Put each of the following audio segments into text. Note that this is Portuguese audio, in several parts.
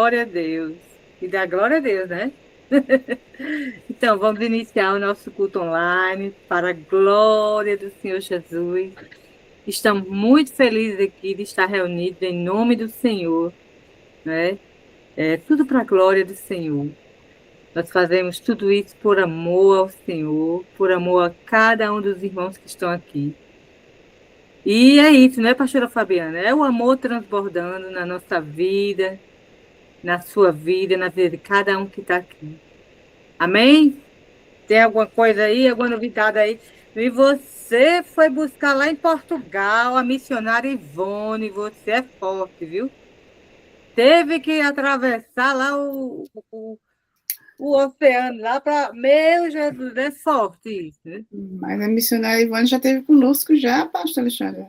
glória a Deus. E dá glória a Deus, né? Então, vamos iniciar o nosso culto online para a glória do Senhor Jesus. Estamos muito felizes aqui de estar reunidos em nome do Senhor, né? É tudo para a glória do Senhor. Nós fazemos tudo isso por amor ao Senhor, por amor a cada um dos irmãos que estão aqui. E é isso, né, pastora Fabiana? É o amor transbordando na nossa vida, na sua vida, na vida de cada um que está aqui. Amém? Tem alguma coisa aí, alguma novidade aí? E você foi buscar lá em Portugal a missionária Ivone, você é forte, viu? Teve que atravessar lá o oceano, lá para. Meu Jesus, é forte isso, né? Mas a missionária Ivone já esteve conosco já, pastor Alexandre.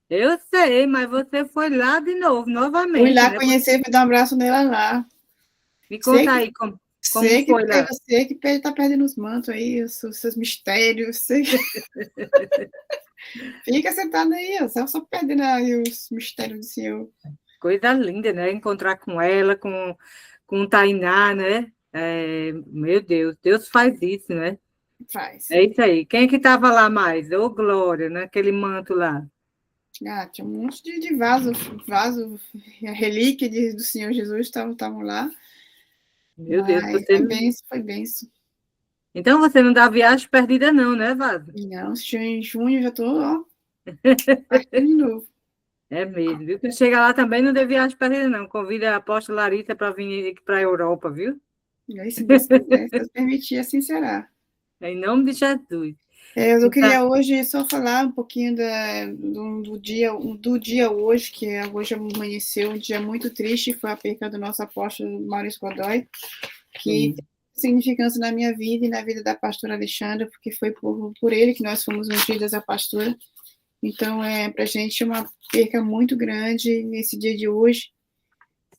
Eu sei, mas você foi lá de novo, Fui novamente, lá né? conhecer, fui dar um abraço nela lá. Me Sei conta que, aí como foi lá. você que está perdendo os mantos aí, os seus mistérios. Fica sentado aí, ó, só perdendo aí os mistérios do Senhor. Coisa linda, né? Encontrar com ela, com o Tainá, né? Meu Deus, Deus faz isso, né? Faz. É isso aí. Quem é que estava lá mais? Ô, Glória, naquele manto lá. Ah, tinha um monte de vaso, a relíquia do Senhor Jesus estavam lá. Meu Deus, Mas você. foi benção, foi benção. Então você não dá viagem perdida, não, né, Vaso? E não, se em junho já estou, ó, partindo de novo. É mesmo, viu? Quem chega lá também não dê viagem perdida, não. Convida a apóstola Larissa para vir aqui para a Europa, viu? E aí, se Deus quiser, se Deus permitir, assim será. Em nome de Jesus. Eu Então, queria hoje só falar um pouquinho do dia hoje, hoje amanheceu um dia muito triste, foi a perca do nosso apóstolo Maurício Godoy, que sim. tem significância na minha vida e na vida da pastora Alexandra, porque foi por ele que nós fomos ungidas a pastora. Então, para a gente uma perca muito grande nesse dia de hoje,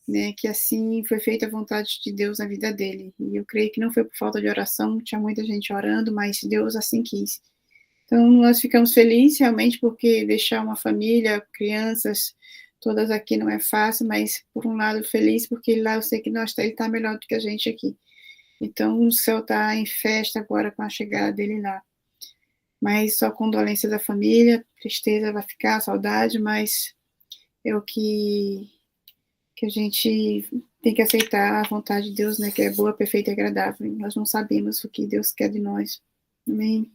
né, que assim foi feita a vontade de Deus na vida dele. E eu creio que não foi por falta de oração, tinha muita gente orando, mas Deus assim quis. Então, nós ficamos felizes realmente porque deixar uma família, crianças, todas aqui não é fácil, mas por um lado feliz porque lá eu sei que ele está melhor do que a gente aqui. Então, o céu está em festa agora com a chegada dele lá. Mas só condolências da família, tristeza vai ficar, saudade, mas é o que a gente tem que aceitar a vontade de Deus, né, que é boa, perfeita e agradável. Nós não sabemos o que Deus quer de nós. Amém.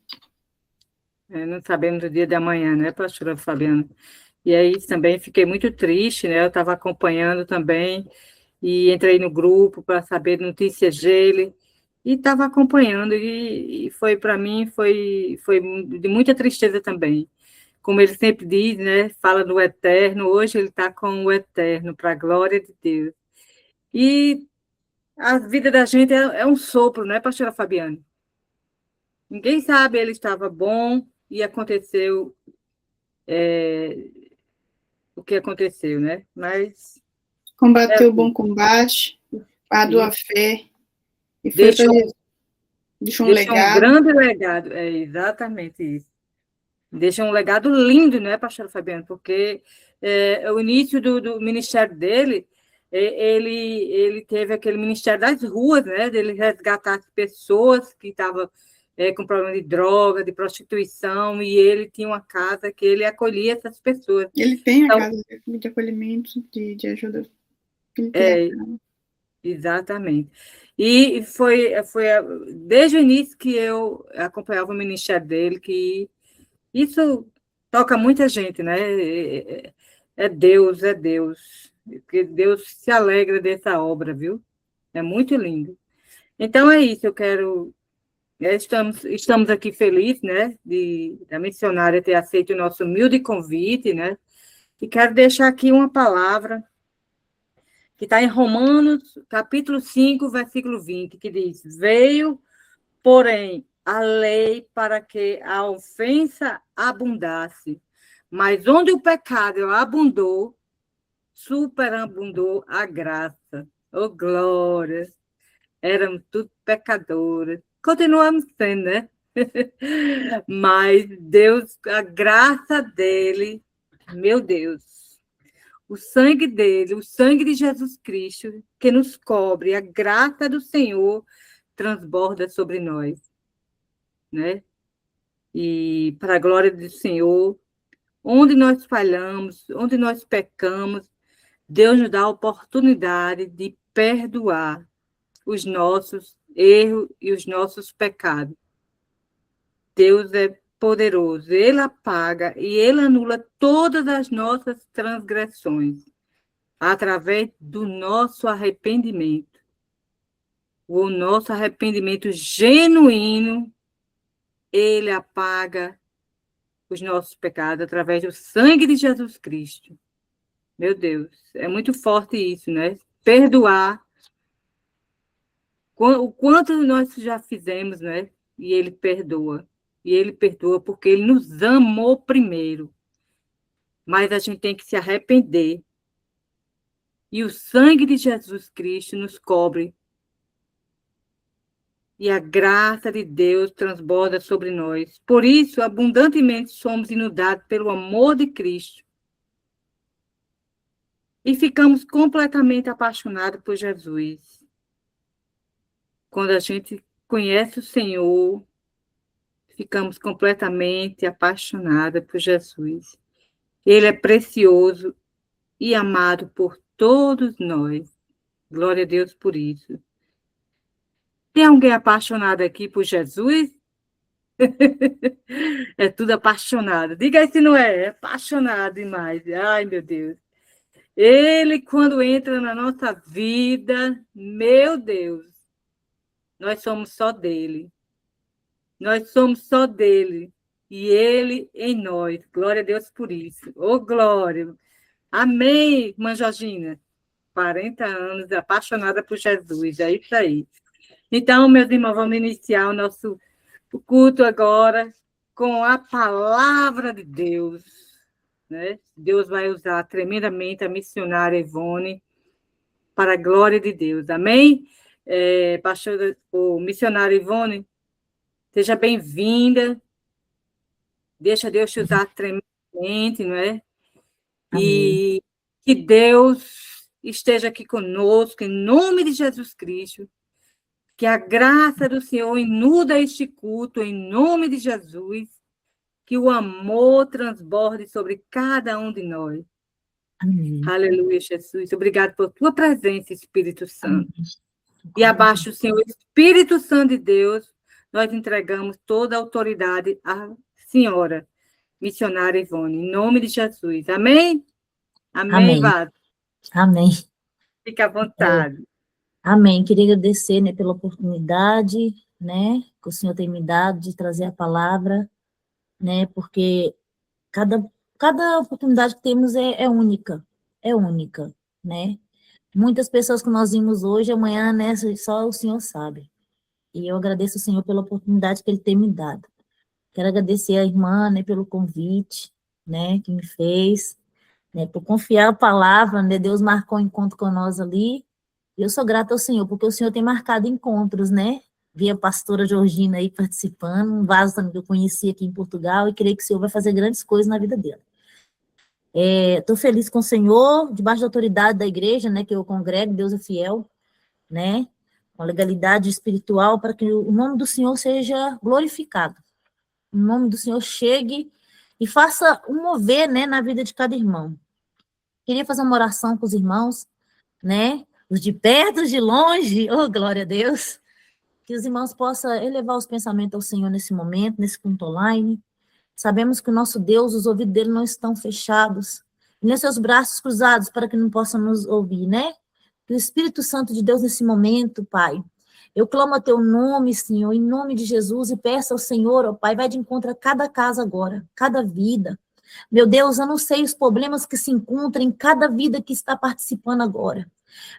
Não sabemos do dia da manhã, né, pastora Fabiana? E aí também fiquei muito triste, né? Eu estava acompanhando também e entrei no grupo para saber notícias dele e estava acompanhando e foi para mim foi de muita tristeza também. Como ele sempre diz, né? Fala do eterno. Hoje ele está com o eterno para a glória de Deus. E a vida da gente é um sopro, né, pastora Fabiana? Ninguém sabe, ele estava bom e aconteceu o que aconteceu, né? Mas é Combateu o bom assim, combate, guardou a e fé e foi para deixou, Jesus. Deixou um deixou um legado. grande legado. É exatamente isso. Deixa um legado lindo, né, pastor Fabiano? Porque o início do ministério dele, ele teve aquele ministério das ruas, né? Dele resgatar as pessoas que estavam com problema de droga, de prostituição, e ele tinha uma casa que ele acolhia essas pessoas. Ele tem a Então, casa de acolhimento, de ajuda. Ele tem a casa. exatamente. E foi desde o início que eu acompanhava o ministério dele, que isso toca muita gente, né? É Deus, é Deus. Porque Deus se alegra dessa obra, viu? É muito lindo. Então é isso, eu quero. Estamos aqui felizes, né? Da missionária ter aceito o nosso humilde convite, né? E quero deixar aqui uma palavra que está em Romanos, capítulo 5, versículo 20, que diz: Veio, porém, a lei para que a ofensa abundasse. Mas onde o pecado abundou, superabundou a graça. Oh, glória! Éramos tudo pecadores. Continuamos sendo, né? Mas Deus, a graça dele, meu Deus, o sangue dele, o sangue de Jesus Cristo, que nos cobre, a graça do Senhor transborda sobre nós, né? E para a glória do Senhor, onde nós falhamos, onde nós pecamos, Deus nos dá a oportunidade de perdoar os nossos erros e os nossos pecados. Deus é poderoso, Ele apaga e Ele anula todas as nossas transgressões através do nosso arrependimento. O nosso arrependimento genuíno, Ele apaga os nossos pecados através do sangue de Jesus Cristo. Meu Deus, é muito forte isso, né? Perdoar o quanto nós já fizemos, né? E Ele perdoa. E Ele perdoa porque Ele nos amou primeiro. Mas a gente tem que se arrepender. E o sangue de Jesus Cristo nos cobre. E a graça de Deus transborda sobre nós. Por isso, abundantemente somos inundados pelo amor de Cristo. E ficamos completamente apaixonados por Jesus. Quando a gente conhece o Senhor, ficamos completamente apaixonados por Jesus. Ele é precioso e amado por todos nós. Glória a Deus por isso. Tem alguém apaixonado aqui por Jesus? É tudo apaixonado. Diga aí se não é. É apaixonado demais. Ai, meu Deus. Ele, quando entra na nossa vida, meu Deus, nós somos só dele. Nós somos só dele. E ele em nós. Glória a Deus por isso. Ô, glória. Amém, irmã Georgina. 40 anos, apaixonada por Jesus. É isso aí. Então, meus irmãos, vamos iniciar o nosso culto agora com a palavra de Deus. Né? Deus vai usar tremendamente a missionária Ivone para a glória de Deus. Amém? Pastor, o missionário Ivone, seja bem-vinda. Deixa Deus te usar tremendamente, não é? E que Deus esteja aqui conosco, em nome de Jesus Cristo. Que a graça do Senhor inunda este culto, em nome de Jesus. Que o amor transborde sobre cada um de nós. Amém. Aleluia, Jesus. Obrigado por tua presença, Espírito Santo. Amém. E abaixo, Senhor, Espírito Santo de Deus, nós entregamos toda a autoridade à senhora, missionária Ivone, em nome de Jesus. Amém? Amém, Amém. Vado. Amém. Fique à vontade. Amém. Queria agradecer, né, pela oportunidade, né, que o Senhor tem me dado de trazer a palavra, né, porque cada oportunidade que temos é única, né. Muitas pessoas que nós vimos hoje, amanhã, né, só o Senhor sabe. E eu agradeço ao Senhor pela oportunidade que Ele tem me dado. Quero agradecer à irmã, né, pelo convite, né, que me fez, né, por confiar a palavra, né, Deus marcou um encontro com nós ali, e eu sou grata ao Senhor, porque o Senhor tem marcado encontros, né, vi a pastora Georgina aí participando, um vaso também que eu conheci aqui em Portugal, e creio que o Senhor vai fazer grandes coisas na vida dela. Estou feliz com o Senhor, debaixo da autoridade da igreja, né, que eu congrego, Deus é fiel, né, com a legalidade espiritual, para que o nome do Senhor seja glorificado. O nome do Senhor chegue e faça um mover, né, na vida de cada irmão. Queria fazer uma oração com os irmãos, né, os de perto, os de longe, oh, glória a Deus, que os irmãos possam elevar os pensamentos ao Senhor nesse momento, nesse culto online. Sabemos que o nosso Deus, os ouvidos dele não estão fechados, e nem seus braços cruzados para que não possam nos ouvir, né? Que o Espírito Santo de Deus nesse momento, Pai, eu clamo a teu nome, Senhor, em nome de Jesus, e peço ao Senhor, ó Pai, vai de encontro a cada casa agora, cada vida. Meu Deus, eu não sei os problemas que se encontram em cada vida que está participando agora,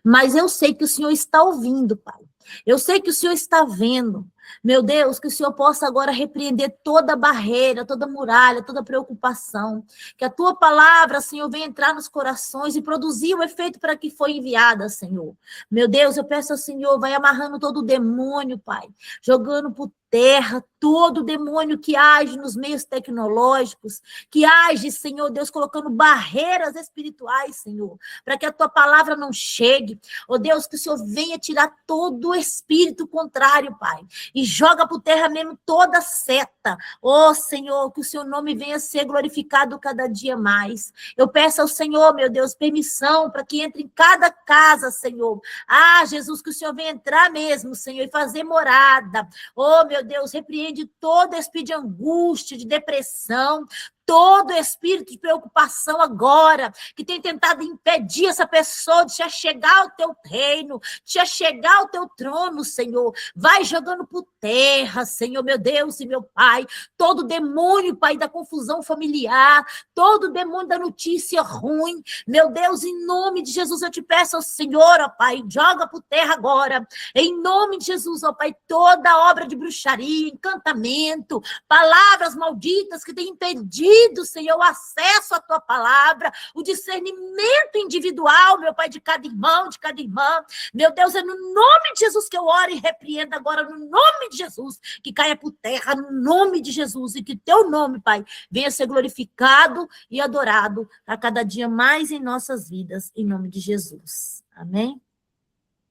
mas eu sei que o Senhor está ouvindo, Pai. Eu sei que o Senhor está vendo. Meu Deus, que o Senhor possa agora repreender toda barreira, toda muralha, toda preocupação. Que a tua palavra, Senhor, venha entrar nos corações e produzir o efeito para que foi enviada, Senhor. Meu Deus, eu peço ao Senhor, vai amarrando todo o demônio, Pai, jogando por terra todo demônio que age nos meios tecnológicos, que age, Senhor Deus, colocando barreiras espirituais, Senhor, para que a tua palavra não chegue. Oh Deus, que o Senhor venha tirar todo o espírito contrário, Pai, e joga por terra mesmo toda seta. Oh Senhor, que o seu nome venha ser glorificado cada dia mais. Eu peço ao Senhor, meu Deus, permissão para que entre em cada casa, Senhor. Ah, Jesus, que o Senhor venha entrar mesmo, Senhor, e fazer morada. Oh, meu Deus, repreende todo espírito de angústia, de depressão, todo espírito de preocupação agora, que tem tentado impedir essa pessoa de se achegar ao teu reino, de se achegar ao teu trono, Senhor. Vai jogando por terra, Senhor, meu Deus e meu Pai, todo demônio, Pai, da confusão familiar, todo demônio da notícia ruim, meu Deus, em nome de Jesus, eu te peço ao Senhor, ó Pai, joga por terra agora, em nome de Jesus, ó Pai, toda obra de bruxaria, encantamento, palavras malditas que têm impedido, Senhor, o acesso à tua palavra, o discernimento individual, meu Pai, de cada irmão, de cada irmã. Meu Deus, é no nome de Jesus que eu oro e repreendo agora, no nome de Jesus, que caia por terra, no nome de Jesus, e que teu nome, Pai, venha ser glorificado e adorado a cada dia mais em nossas vidas, em nome de Jesus. Amém?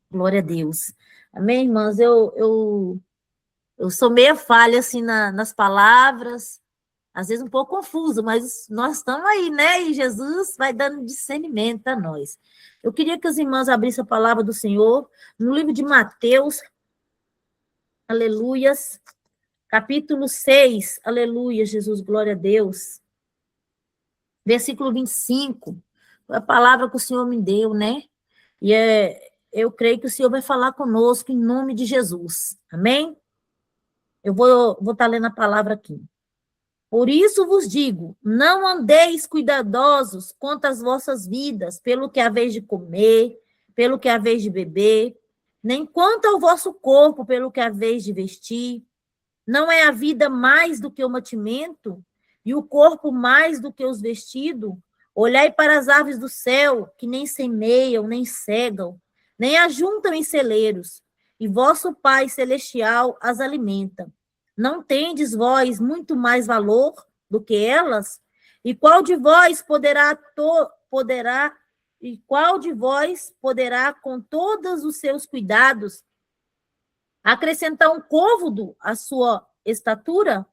Glória a Deus. Amém, irmãs? Eu sou meio falha, assim, nas palavras, às vezes um pouco confuso, mas nós estamos aí, né? E Jesus vai dando discernimento a nós. Eu queria que as irmãs abrissem a palavra do Senhor no livro de Mateus, aleluias, capítulo 6, aleluia, Jesus, glória a Deus, versículo 25, foi a palavra que o Senhor me deu, né? E eu creio que o Senhor vai falar conosco em nome de Jesus, amém? Eu vou estar lendo a palavra aqui. Por isso vos digo, não andeis cuidadosos quanto às vossas vidas, pelo que haveis de comer, pelo que haveis de beber, nem quanto ao vosso corpo, pelo que haveis de vestir. Não é a vida mais do que o mantimento, e o corpo mais do que os vestidos? Olhai para as aves do céu, que nem semeiam, nem cegam, nem ajuntam em celeiros, e vosso Pai Celestial as alimenta. Não tendes vós muito mais valor do que elas? E qual de vós poderá com todos os seus cuidados acrescentar um côvado à sua estatura?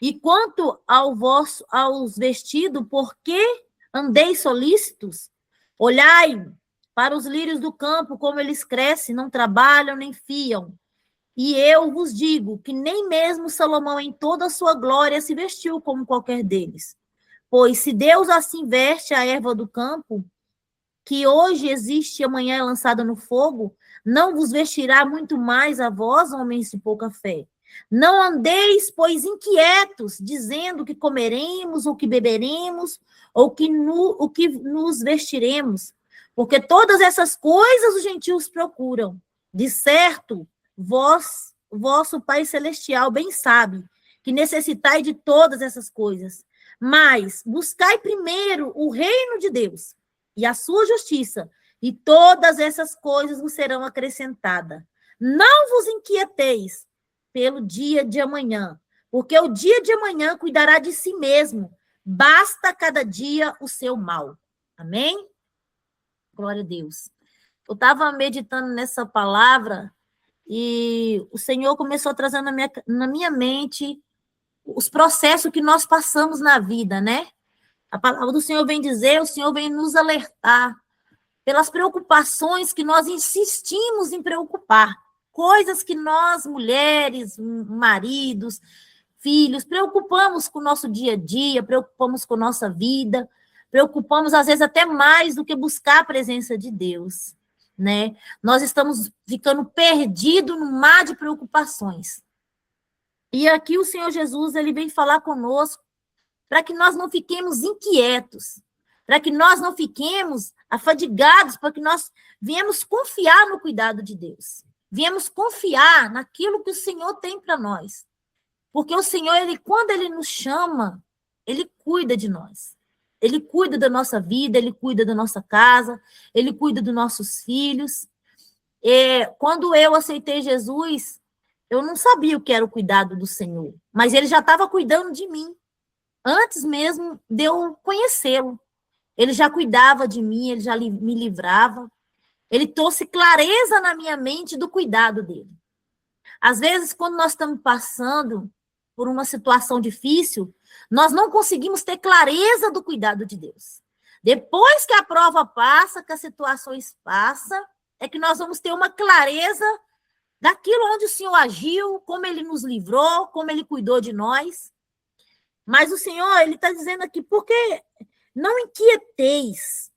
E quanto aos vestidos, por que andeis solícitos? Olhai para os lírios do campo, como eles crescem, não trabalham nem fiam. E eu vos digo que nem mesmo Salomão, em toda a sua glória, se vestiu como qualquer deles. Pois se Deus assim veste a erva do campo, que hoje existe e amanhã é lançada no fogo, não vos vestirá muito mais a vós, homens de pouca fé. Não andeis, pois, inquietos, dizendo que comeremos, ou que beberemos, ou que nos vestiremos, porque todas essas coisas os gentios procuram. De certo, vosso Pai Celestial bem sabe que necessitai de todas essas coisas. Mas buscai primeiro o reino de Deus e a sua justiça, e todas essas coisas vos serão acrescentadas. Não vos inquieteis pelo dia de amanhã, porque o dia de amanhã cuidará de si mesmo. Basta cada dia o seu mal. Amém? Glória a Deus. Eu estava meditando nessa palavra e o Senhor começou a trazer na minha mente os processos que nós passamos na vida, né? A palavra do Senhor vem dizer, o Senhor vem nos alertar pelas preocupações que nós insistimos em preocupar. Coisas que nós, mulheres, maridos, filhos, preocupamos com o nosso dia a dia, preocupamos com a nossa vida, preocupamos, às vezes, até mais do que buscar a presença de Deus, né? Nós estamos ficando perdidos no mar de preocupações. E aqui o Senhor Jesus, ele vem falar conosco para que nós não fiquemos inquietos, para que nós não fiquemos afadigados, para que nós venhamos confiar no cuidado de Deus. viemos confiar naquilo que o Senhor tem para nós. Porque o Senhor, quando Ele nos chama, Ele cuida de nós. Ele cuida da nossa vida, Ele cuida da nossa casa, Ele cuida dos nossos filhos. Quando eu aceitei Jesus, eu não sabia o que era o cuidado do Senhor, mas Ele já estava cuidando de mim, antes mesmo de eu conhecê-lo. Ele já cuidava de mim, Ele já me livrava. Ele trouxe clareza na minha mente do cuidado dele. Às vezes, quando nós estamos passando por uma situação difícil, nós não conseguimos ter clareza do cuidado de Deus. Depois que a prova passa, que as situações passam, é que nós vamos ter uma clareza daquilo onde o Senhor agiu, como Ele nos livrou, como Ele cuidou de nós. Mas o Senhor, Ele está dizendo aqui, porque não inquieteis.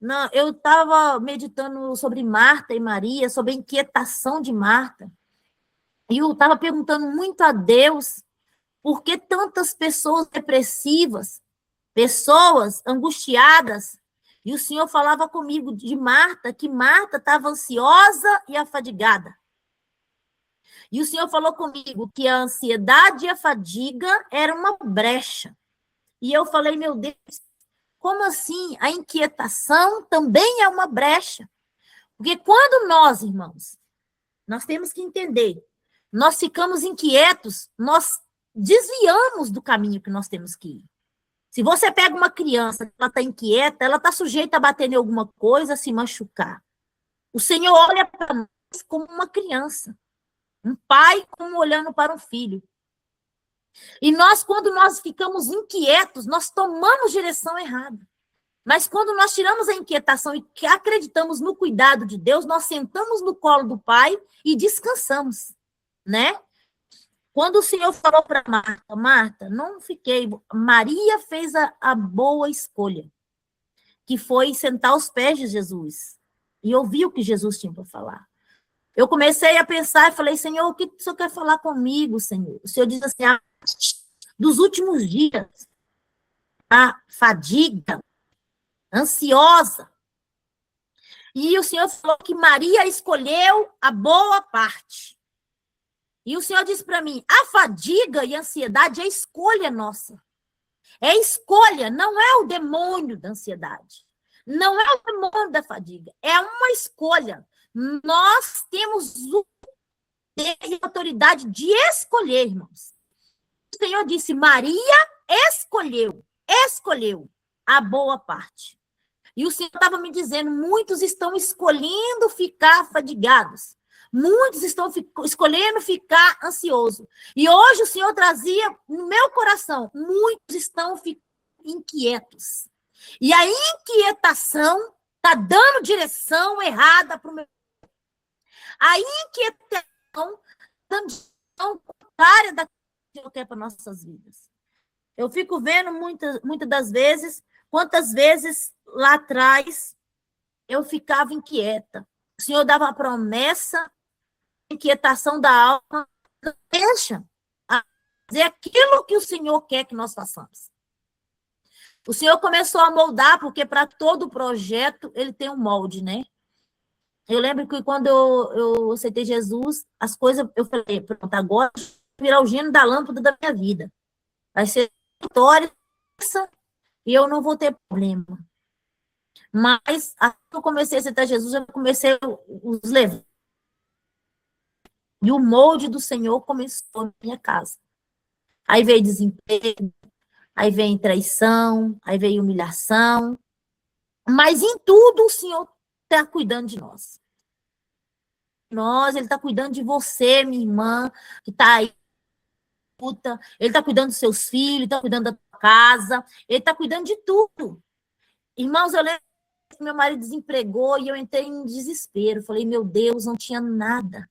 Não, eu estava meditando sobre Marta e Maria, sobre a inquietação de Marta. E eu estava perguntando muito a Deus por que tantas pessoas depressivas, pessoas angustiadas. E o Senhor falava comigo de Marta, que Marta estava ansiosa e afadigada. E o Senhor falou comigo que a ansiedade e a fadiga era uma brecha. E eu falei, meu Deus, como assim? A inquietação também é uma brecha. Porque quando nós, irmãos, nós temos que entender, nós ficamos inquietos, nós desviamos do caminho que nós temos que ir. Se você pega uma criança, ela está inquieta, ela está sujeita a bater em alguma coisa, a se machucar. O Senhor olha para nós como uma criança. Um pai como olhando para um filho. E nós, quando nós ficamos inquietos, nós tomamos direção errada. Mas quando nós tiramos a inquietação e que acreditamos no cuidado de Deus, nós sentamos no colo do Pai e descansamos, né? Quando o Senhor falou para Marta, Marta, não fiquei... Maria fez a boa escolha, que foi sentar aos pés de Jesus e ouvir o que Jesus tinha para falar. Eu comecei a pensar e falei, Senhor, o que o Senhor quer falar comigo, Senhor? O Senhor diz assim, dos últimos dias, a fadiga, ansiosa. E o Senhor falou que Maria escolheu a boa parte. E o Senhor disse para mim, a fadiga e a ansiedade é escolha nossa. É escolha, não é o demônio da ansiedade. Não é o demônio da fadiga. É uma escolha. Nós temos o poder e a autoridade de escolher, irmãos. O Senhor disse, Maria escolheu a boa parte. E o Senhor estava me dizendo, muitos estão escolhendo ficar fadigados. Muitos estão escolhendo ficar ansiosos. E hoje o Senhor trazia no meu coração, muitos estão inquietos. E a inquietação está dando direção errada para o meu. A inquietação está dando direção contrária daquilo que eu quero para nossas vidas. Eu fico vendo muitas das vezes, quantas vezes lá atrás eu ficava inquieta. O Senhor dava a promessa, inquietação da alma, deixa a fazer aquilo que o Senhor quer que nós façamos. O Senhor começou a moldar, porque para todo projeto ele tem um molde, né? Eu lembro que quando eu aceitei Jesus, as coisas, eu falei, pronto, agora eu vou virar o gênio da lâmpada da minha vida. Vai ser vitória e eu não vou ter problema. Mas, assim que eu comecei a aceitar Jesus, eu comecei os levar. E o molde do Senhor começou na minha casa. Aí veio desemprego, aí veio traição, aí veio humilhação. Mas em tudo o Senhor está cuidando de nós. Ele está cuidando de você, minha irmã, que está aí. Ele está cuidando dos seus filhos, está cuidando da tua casa, ele está cuidando de tudo. Irmãos, eu lembro que meu marido desempregou e eu entrei em desespero. Falei, meu Deus, não tinha nada.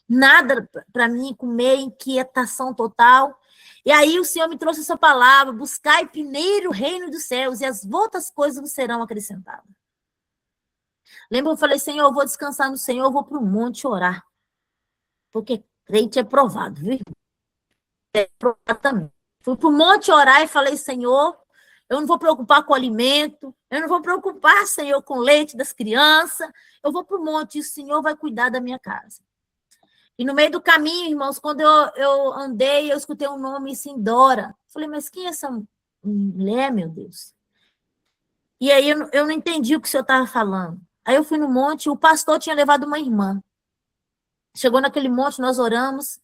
Nada para mim comer, inquietação total. E aí o Senhor me trouxe essa palavra, buscai primeiro o reino dos céus e as outras coisas vos serão acrescentadas. Lembra, eu falei, Senhor, eu vou descansar no Senhor, eu vou para o monte orar. Porque crente é provado, viu? É provado também. Fui para o monte orar e falei, Senhor, eu não vou preocupar com o alimento, eu não vou preocupar, Senhor, com o leite das crianças, eu vou para o monte e o Senhor vai cuidar da minha casa. E no meio do caminho, irmãos, quando eu andei, eu escutei um nome assim, Dora. Falei, mas quem é essa mulher, meu Deus? E aí eu não entendi o que o senhor estava falando. Aí eu fui no monte, o pastor tinha levado uma irmã. Chegou naquele monte, nós oramos.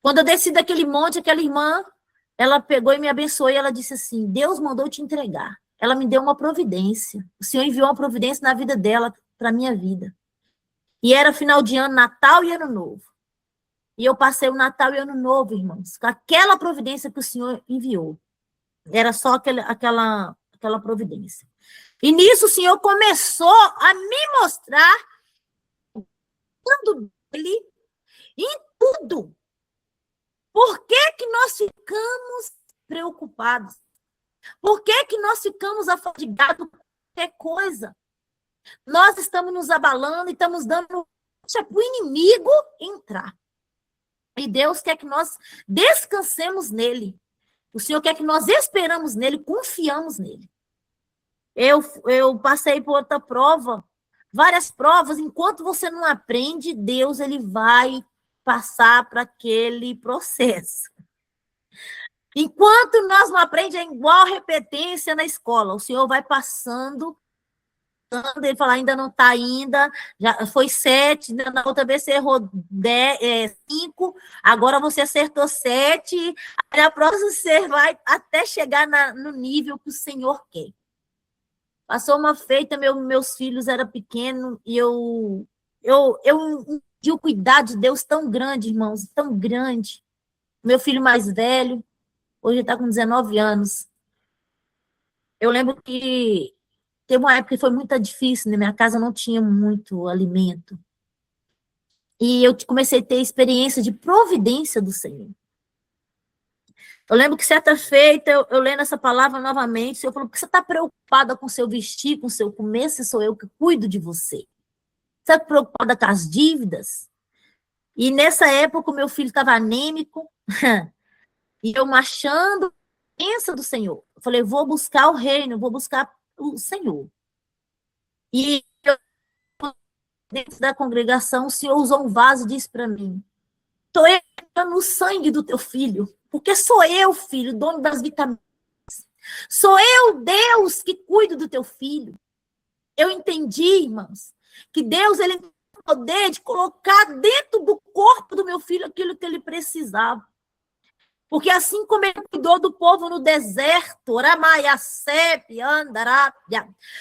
Quando eu desci daquele monte, aquela irmã, ela pegou e me abençoou e ela disse assim, Deus mandou te entregar. Ela me deu uma providência. O Senhor enviou uma providência na vida dela, para a minha vida. E era final de ano, Natal e Ano Novo. E eu passei o Natal e Ano Novo, irmãos, com aquela providência que o Senhor enviou. Era só aquela providência. E nisso o Senhor começou a me mostrar quando dele em tudo. Por que nós ficamos preocupados? Por que nós ficamos afadigados com qualquer coisa? Nós estamos nos abalando e estamos dando para o inimigo entrar. E Deus quer que nós descansemos nele. O Senhor quer que nós esperamos nele, confiamos nele. Eu passei por outra prova, várias provas. Enquanto você não aprende, Deus ele vai passar para aquele processo. Enquanto nós não aprendemos, é igual repetência na escola. O Senhor vai passando, ele fala, ainda não está ainda, já foi 7, na outra vez você errou 5, agora você acertou 7, aí na próxima você vai até chegar no nível que o Senhor quer. Passou uma feita, meus filhos eram pequenos, e eu entendi o cuidado de Deus tão grande, irmãos, tão grande. Meu filho mais velho, hoje está com 19 anos. Eu lembro que teve uma época que foi muito difícil, na minha casa não tinha muito alimento. E eu comecei a ter experiência de providência do Senhor. Eu lembro que certa feita, eu lendo essa palavra novamente, o Senhor falou, por que você está preocupada com o seu vestir, com o seu comer, se sou eu que cuido de você? Você está preocupada com as dívidas? E nessa época, o meu filho estava anêmico, e eu marchando, pensa do Senhor. Eu falei, vou buscar o reino, vou buscar o Senhor. E eu, dentro da congregação, o Senhor usou um vaso e disse para mim, estou entrando no sangue do teu filho, porque sou eu, filho, dono das vitaminas. Sou eu, Deus, que cuido do teu filho. Eu entendi, irmãos, que Deus ele tem o poder de colocar dentro do corpo do meu filho aquilo que ele precisava. Porque assim como ele cuidou do povo no deserto,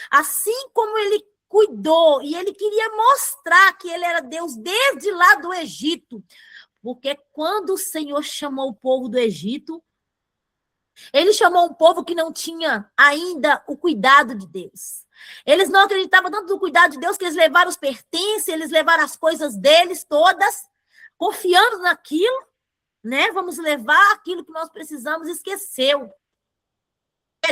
assim como ele cuidou, e ele queria mostrar que ele era Deus desde lá do Egito, porque quando o Senhor chamou o povo do Egito, ele chamou um povo que não tinha ainda o cuidado de Deus. Eles não acreditavam tanto no cuidado de Deus que eles levaram os pertences, eles levaram as coisas deles todas, confiando naquilo, né? Vamos levar aquilo que nós precisamos, esqueceu.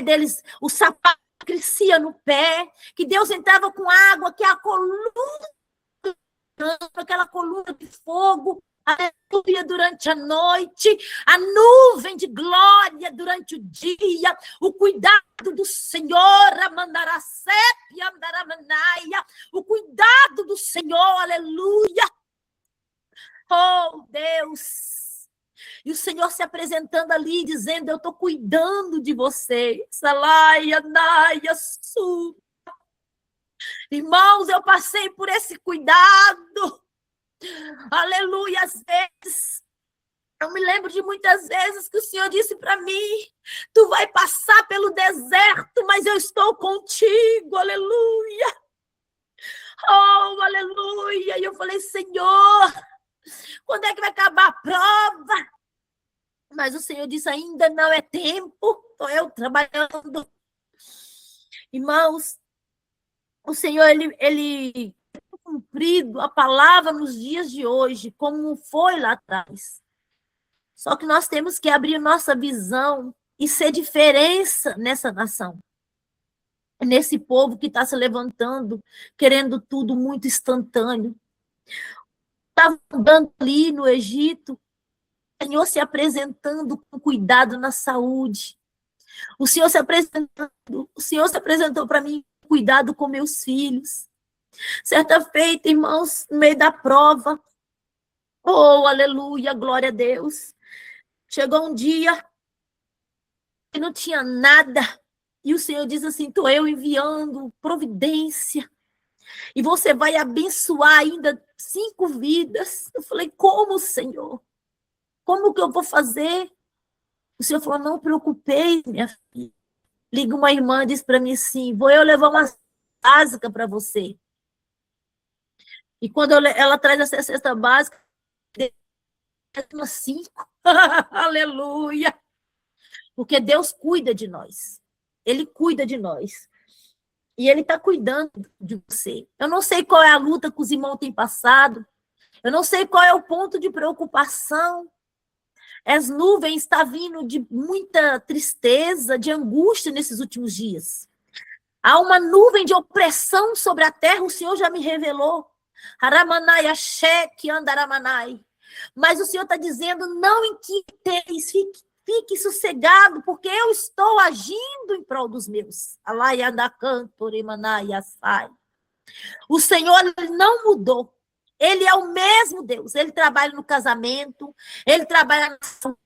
Deles, o sapato crescia no pé, que Deus entrava com água, que a coluna, aquela coluna de fogo, aleluia, durante a noite, a nuvem de glória durante o dia, o cuidado do Senhor, o cuidado do Senhor, aleluia. Oh, Deus! E o Senhor se apresentando ali, dizendo, eu estou cuidando de vocês. Irmãos, eu passei por esse cuidado. Aleluia, às vezes. Eu me lembro de muitas vezes que o Senhor disse para mim, tu vai passar pelo deserto, mas eu estou contigo. Aleluia. Oh, aleluia. E eu falei, Senhor, quando é que vai acabar a prova? Mas o Senhor disse, ainda não é tempo, estou eu trabalhando. Irmãos, o Senhor, ele tem cumprido a palavra nos dias de hoje, como foi lá atrás. Só que nós temos que abrir nossa visão e ser diferença nessa nação. Nesse povo que está se levantando, querendo tudo muito instantâneo. Estava andando ali no Egito, Senhor se apresentando com cuidado na saúde, O Senhor se apresentou para mim, cuidado com meus filhos. Certa feita, irmãos, no meio da prova, oh, aleluia, glória a Deus. Chegou um dia que não tinha nada, e o Senhor diz assim, estou eu enviando providência, e você vai abençoar ainda 5 vidas. Eu falei, como, Senhor? Como que eu vou fazer? O Senhor falou, não preocupei, minha filha. Liga uma irmã, diz para mim assim, vou eu levar uma básica para você. E quando ela traz essa cesta básica, umas 5. Aleluia! Porque Deus cuida de nós. Ele cuida de nós. E Ele está cuidando de você. Eu não sei qual é a luta que os irmãos têm passado. Eu não sei qual é o ponto de preocupação. As nuvens estão vindo de muita tristeza, de angústia nesses últimos dias. Há uma nuvem de opressão sobre a terra, o Senhor já me revelou. Haramanai, Axé, Andaramanai. Mas o Senhor está dizendo, não inquieteis, fique sossegado, porque eu estou agindo em prol dos meus. O Senhor não mudou. Ele é o mesmo Deus. Ele trabalha no casamento, ele trabalha na saúde,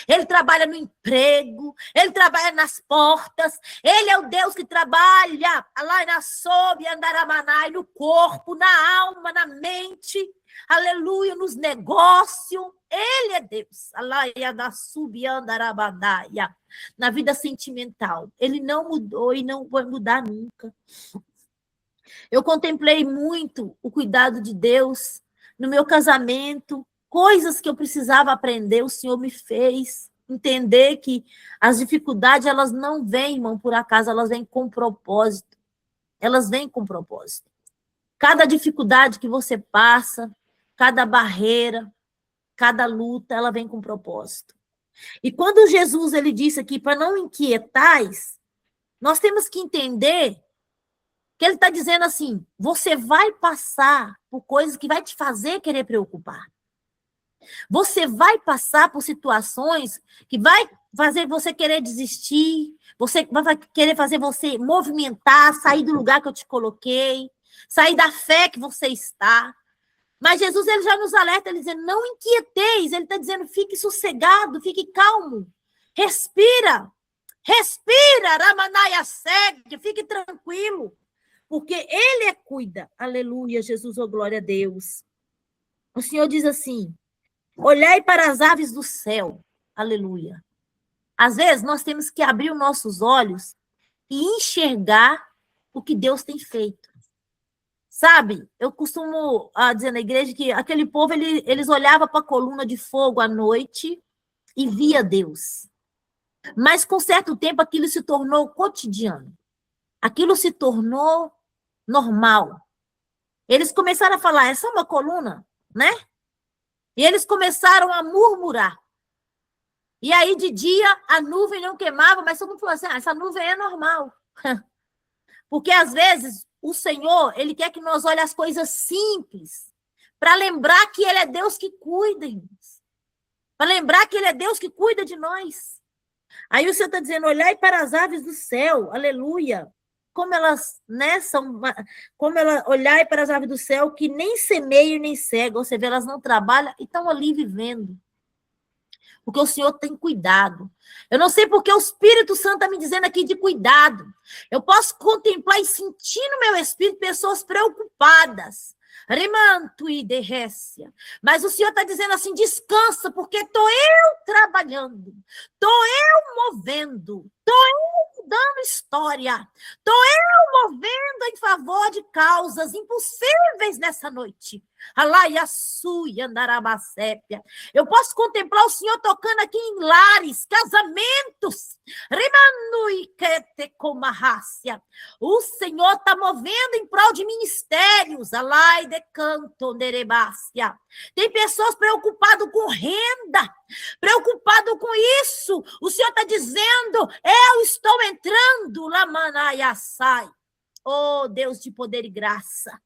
ele trabalha no emprego, ele trabalha nas portas. Ele é o Deus que trabalha lá na sob, andaramanai, no corpo, na alma, na mente. Aleluia, nos negócios. Ele é Deus. Na vida sentimental. Ele não mudou e não vai mudar nunca. Eu contemplei muito o cuidado de Deus no meu casamento, coisas que eu precisava aprender, o Senhor me fez entender que as dificuldades, elas não vêm, irmão, por acaso, elas vêm com propósito. Elas vêm com propósito. Cada dificuldade que você passa, cada barreira, cada luta, ela vem com propósito. E quando Jesus, ele disse aqui, para não inquietais, nós temos que entender que ele está dizendo assim, você vai passar por coisas que vai te fazer querer preocupar. Você vai passar por situações que vai fazer você querer desistir, você vai querer fazer você movimentar, sair do lugar que eu te coloquei, sair da fé que você está. Mas Jesus, ele já nos alerta, ele dizendo, não inquieteis, ele está dizendo, fique sossegado, fique calmo, respira, Ramanaya segue, fique tranquilo, porque ele cuida. Aleluia, Jesus, oh glória a Deus. O Senhor diz assim, olhai para as aves do céu, aleluia. Às vezes, nós temos que abrir os nossos olhos e enxergar o que Deus tem feito. Sabe, eu costumo dizer na igreja que aquele povo, eles olhavam para a coluna de fogo à noite e via Deus. Mas, com certo tempo, aquilo se tornou cotidiano. Aquilo se tornou normal. Eles começaram a falar, essa é uma coluna, né? E eles começaram a murmurar. E aí, de dia, a nuvem não queimava, mas todo mundo falou assim, essa nuvem é normal. Porque, às vezes, o Senhor, ele quer que nós olhemos as coisas simples, para lembrar que ele é Deus que cuida, irmãos. Para lembrar que ele é Deus que cuida de nós. Aí o Senhor está dizendo, olhai para as aves do céu, aleluia. Como elas, né, olhai para as aves do céu, que nem semeiam nem cegam, você vê, elas não trabalham e estão ali vivendo. Porque o Senhor tem cuidado. Eu não sei porque o Espírito Santo está me dizendo aqui de cuidado. Eu posso contemplar e sentir no meu espírito pessoas preocupadas. Remanto e derrécia. Mas o Senhor está dizendo assim, descansa, porque estou eu trabalhando. Estou eu movendo. Estou eu mudando história. Estou eu movendo em favor de causas impossíveis nessa noite. Eu posso contemplar o Senhor tocando aqui em lares, casamentos. O Senhor está movendo em prol de ministérios. Tem pessoas preocupadas com renda, preocupado com isso. O Senhor está dizendo, eu estou entrando. Oh, Deus de poder e graça.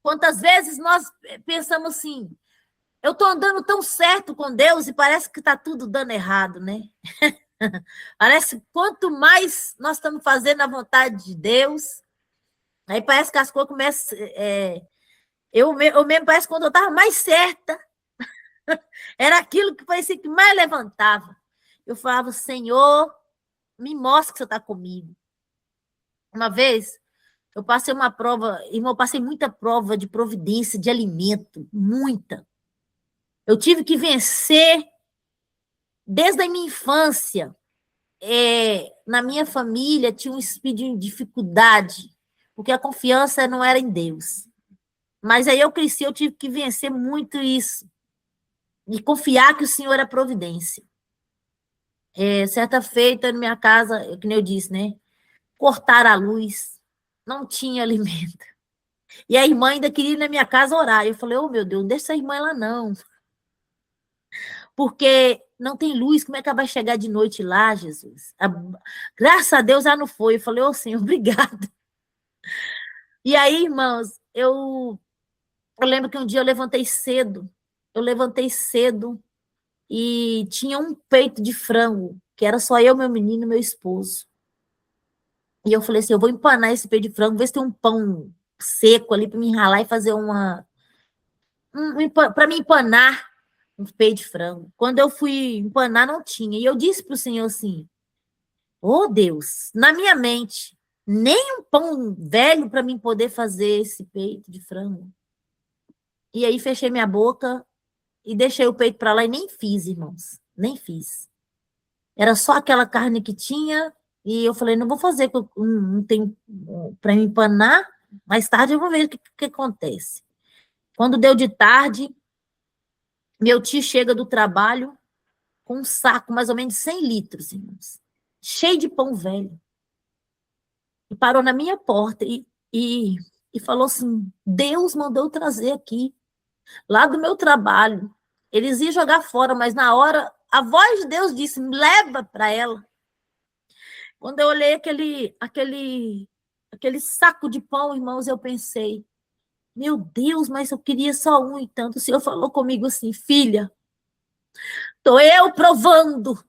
Quantas vezes nós pensamos assim, eu estou andando tão certo com Deus e parece que está tudo dando errado, né? Parece que quanto mais nós estamos fazendo a vontade de Deus, aí parece que as coisas começam... eu mesmo parece que quando eu estava mais certa, era aquilo que parecia que mais levantava. Eu falava, Senhor, me mostra que você está comigo. Uma vez, eu passei uma prova, irmão, eu passei muita prova de providência, de alimento, muita. Eu tive que vencer desde a minha infância. Na minha família tinha um espírito de dificuldade, porque a confiança não era em Deus. Mas aí eu cresci, eu tive que vencer muito isso, e confiar que o Senhor é providência. Certa feita, na minha casa, que nem eu disse, né? Cortaram a luz, não tinha alimento. E a irmã ainda queria ir na minha casa orar. Eu falei, oh, meu Deus, não deixa essa irmã lá, não. Porque não tem luz, como é que ela vai chegar de noite lá, Jesus? Graças a Deus ela não foi. Eu falei, ô Senhor, obrigada. E aí, irmãos, eu lembro que um dia eu levantei cedo e tinha um peito de frango, que era só eu, meu menino e meu esposo. E eu falei assim, eu vou empanar esse peito de frango, ver se tem um pão seco ali para me enralar e fazer para me empanar um peito de frango. Quando eu fui empanar, não tinha. E eu disse para o Senhor assim, oh, Deus, na minha mente, nem um pão velho para mim poder fazer esse peito de frango. E aí fechei minha boca e deixei o peito para lá e nem fiz, irmãos. Nem fiz. Era só aquela carne que tinha e eu falei, não vou fazer, porque eu não tenho para me empanar. Mais tarde eu vou ver o que acontece. Quando deu de tarde, meu tio chega do trabalho com um saco mais ou menos de 100 litros, irmãos, cheio de pão velho. E parou na minha porta e falou assim, Deus mandou eu trazer aqui, lá do meu trabalho. Eles iam jogar fora, mas na hora, a voz de Deus disse, leva para ela. Quando eu olhei aquele saco de pão, irmãos, eu pensei, meu Deus, mas eu queria só um e tanto. O Senhor falou comigo assim, filha, estou eu provando,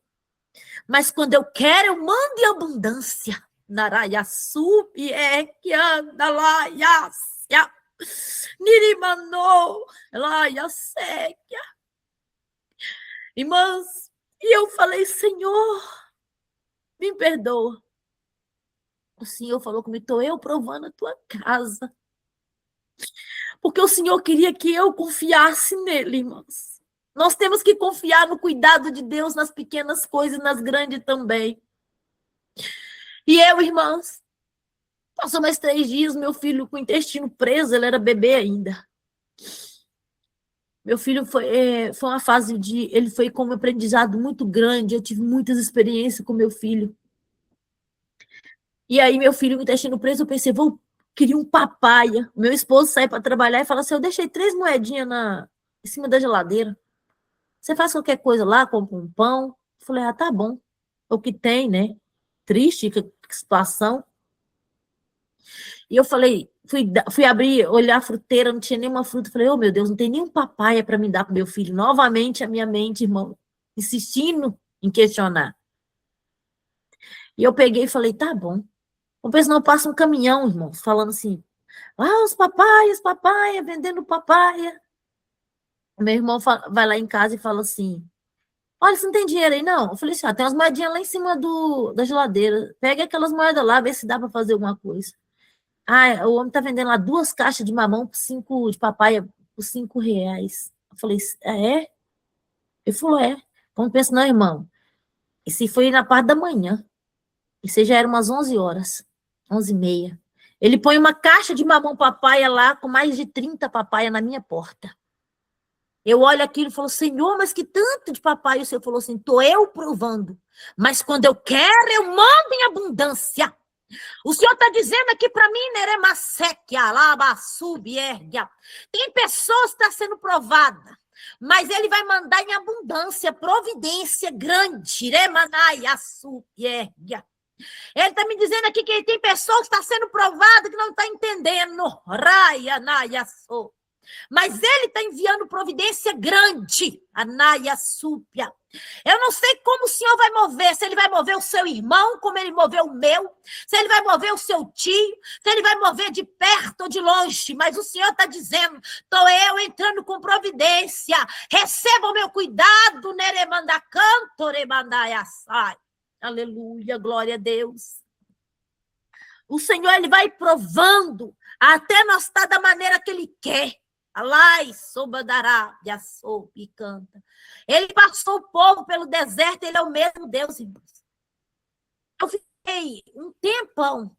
mas quando eu quero, eu mando em abundância. Narayassu, Piekia, Nalayasya, Nirimano, Layasekia. Irmãos, e eu falei, Senhor, me perdoa. O Senhor falou comigo, estou eu provando a tua casa. Porque o Senhor queria que eu confiasse nele, irmãos. Nós temos que confiar no cuidado de Deus nas pequenas coisas e nas grandes também. E eu, irmãos, passou mais 3 dias, meu filho com o intestino preso, ele era bebê ainda. Meu filho foi uma fase ele foi com um aprendizado muito grande, eu tive muitas experiências com meu filho. E aí, meu filho com o intestino preso, eu pensei, queria um papaya. Meu esposo sai para trabalhar e fala assim, eu deixei 3 moedinhas em cima da geladeira. Você faz qualquer coisa lá, compra um pão. Eu falei, tá bom. O que tem, né? Triste, que situação. E eu falei, fui abrir, olhar a fruteira, não tinha nenhuma fruta. Falei, oh, meu Deus, não tem nenhum papaya para me dar para meu filho. Novamente, a minha mente, irmão, insistindo em questionar. E eu peguei e falei, tá bom. Ou senão passa um caminhão, irmão, falando assim, os papaya, vendendo papaya. Meu irmão vai lá em casa e fala assim, olha, você não tem dinheiro aí, não? Eu falei assim, tem umas moedinhas lá em cima da geladeira. Pega aquelas moedas lá, vê se dá para fazer alguma coisa. O homem tá vendendo lá 2 caixas de mamão de papaya por R$5. Eu falei, é? Ele falou, é. Como pensa, não, irmão? E se foi na parte da manhã. Isso já era umas 11 horas, 11h30. Ele põe uma caixa de mamão papaya lá, com mais de 30 papaya na minha porta. Eu olho aquilo e falo, Senhor, mas que tanto de papai? O Senhor falou assim, estou eu provando. Mas quando eu quero, eu mando em abundância. O Senhor está dizendo aqui para mim, Neremasequia, Labasubiergia. Tem pessoas que estão sendo provadas, mas Ele vai mandar em abundância, providência grande. Remanaiasubiergia. Ele está me dizendo aqui que tem pessoas que estão sendo provadas que não estão entendendo. Raianayasu. mas ele está enviando providência grande, Anaia Súpia. Eu não sei como o Senhor vai mover, se ele vai mover o seu irmão, como ele moveu o meu, se ele vai mover o seu tio, se ele vai mover de perto ou de longe, mas o Senhor está dizendo, estou eu entrando com providência, receba o meu cuidado, Neremandacanto, Remandaiaçai. Aleluia, glória a Deus. O Senhor, ele vai provando até nós estar da maneira que ele quer. Alai, sobadará, yassou e canta. Ele passou o povo pelo deserto, ele é o mesmo Deus, irmãos. Eu fiquei um tempão,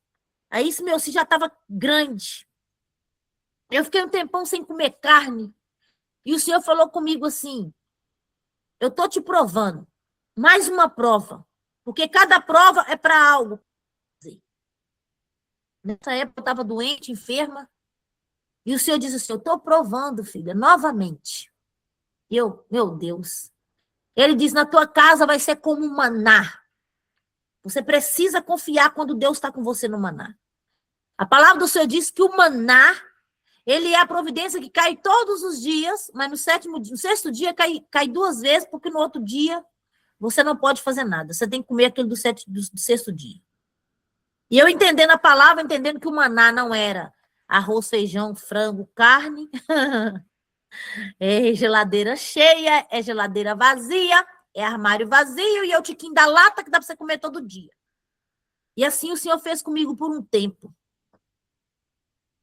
aí esse meu filho já estava grande. Eu fiquei um tempão sem comer carne. E o Senhor falou comigo assim, eu estou te provando, mais uma prova, porque cada prova é para algo. Nessa época eu estava doente, enferma, e o Senhor disse assim, eu estou provando, filha, novamente. E eu, meu Deus. Ele diz, na tua casa vai ser como um maná. Você precisa confiar quando Deus está com você no maná. A palavra do Senhor diz que o maná, ele é a providência que cai todos os dias, mas no sexto dia cai 2 vezes, porque no outro dia você não pode fazer nada. Você tem que comer aquele do sexto dia. E eu entendendo a palavra, entendendo que o maná não era arroz, feijão, frango, carne, é geladeira cheia, é geladeira vazia, é armário vazio e é o tiquinho da lata que dá para você comer todo dia. E assim o Senhor fez comigo por um tempo.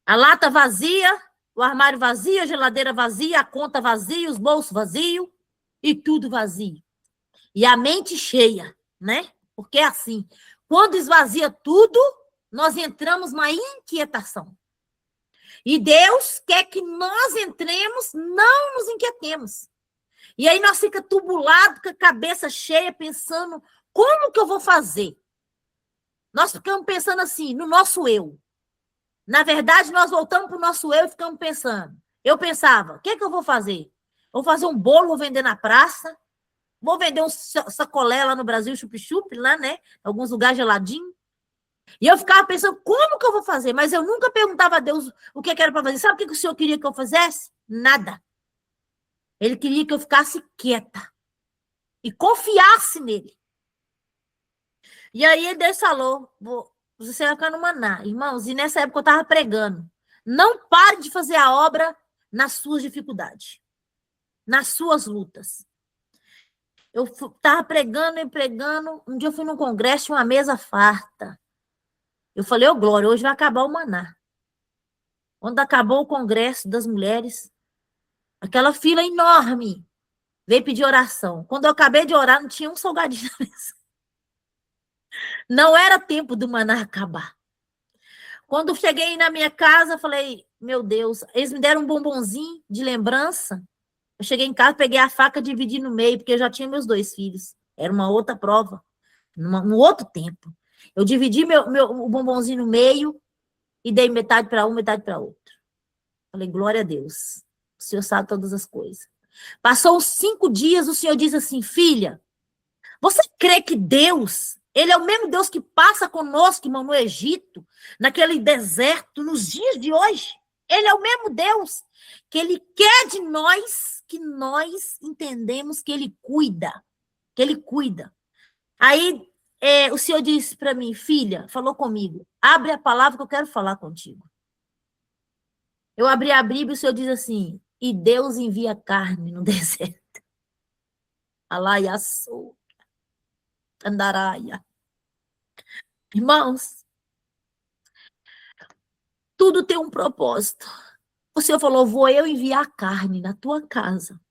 A lata vazia, o armário vazio, a geladeira vazia, a conta vazia, os bolsos vazios e tudo vazio. E a mente cheia, né? Porque é assim, quando esvazia tudo, nós entramos numa inquietação. E Deus quer que nós entremos, não nos inquietemos. E aí nós ficamos tubulados, com a cabeça cheia, pensando, como que eu vou fazer? Nós ficamos pensando assim, no nosso eu. Na verdade, nós voltamos para o nosso eu e ficamos pensando. Eu pensava, o que eu vou fazer? Vou fazer um bolo, vou vender na praça, vou vender um sacolé lá no Brasil, chup-chup, lá, né? Alguns lugares geladinhos. E eu ficava pensando, como que eu vou fazer? Mas eu nunca perguntava a Deus o que era para fazer. Sabe o que o Senhor queria que eu fizesse? Nada. Ele queria que eu ficasse quieta e confiasse nele. E aí Deus falou, você vai ficar no maná. Irmãos, e nessa época eu estava pregando. Não pare de fazer a obra nas suas dificuldades, nas suas lutas. Eu estava pregando e pregando. Um dia eu fui num congresso, uma mesa farta. Eu falei, ô glória, hoje vai acabar o maná. Quando acabou o congresso das mulheres, aquela fila enorme veio pedir oração. Quando eu acabei de orar, não tinha um salgadinho na mesa. Não era tempo do maná acabar. Quando eu cheguei na minha casa, falei, meu Deus, eles me deram um bombonzinho de lembrança. Eu cheguei em casa, peguei a faca, dividi no meio, porque eu já tinha meus 2 filhos. Era uma outra prova, no outro tempo. Eu dividi o bombonzinho no meio e dei metade para um, metade para outro. Falei, glória a Deus. O Senhor sabe todas as coisas. Passou uns 5 dias, o Senhor diz assim, filha, você crê que Deus, ele é o mesmo Deus que passa conosco, irmão, no Egito, naquele deserto, nos dias de hoje? Ele é o mesmo Deus que ele quer de nós, que nós entendemos que ele cuida, que ele cuida. Aí o Senhor disse para mim, filha, falou comigo, abre a palavra que eu quero falar contigo. Eu abri a Bíblia e o Senhor diz assim, e Deus envia carne no deserto. Alaiaçou, andaraia. Irmãos, tudo tem um propósito. O Senhor falou, vou eu enviar carne na tua casa.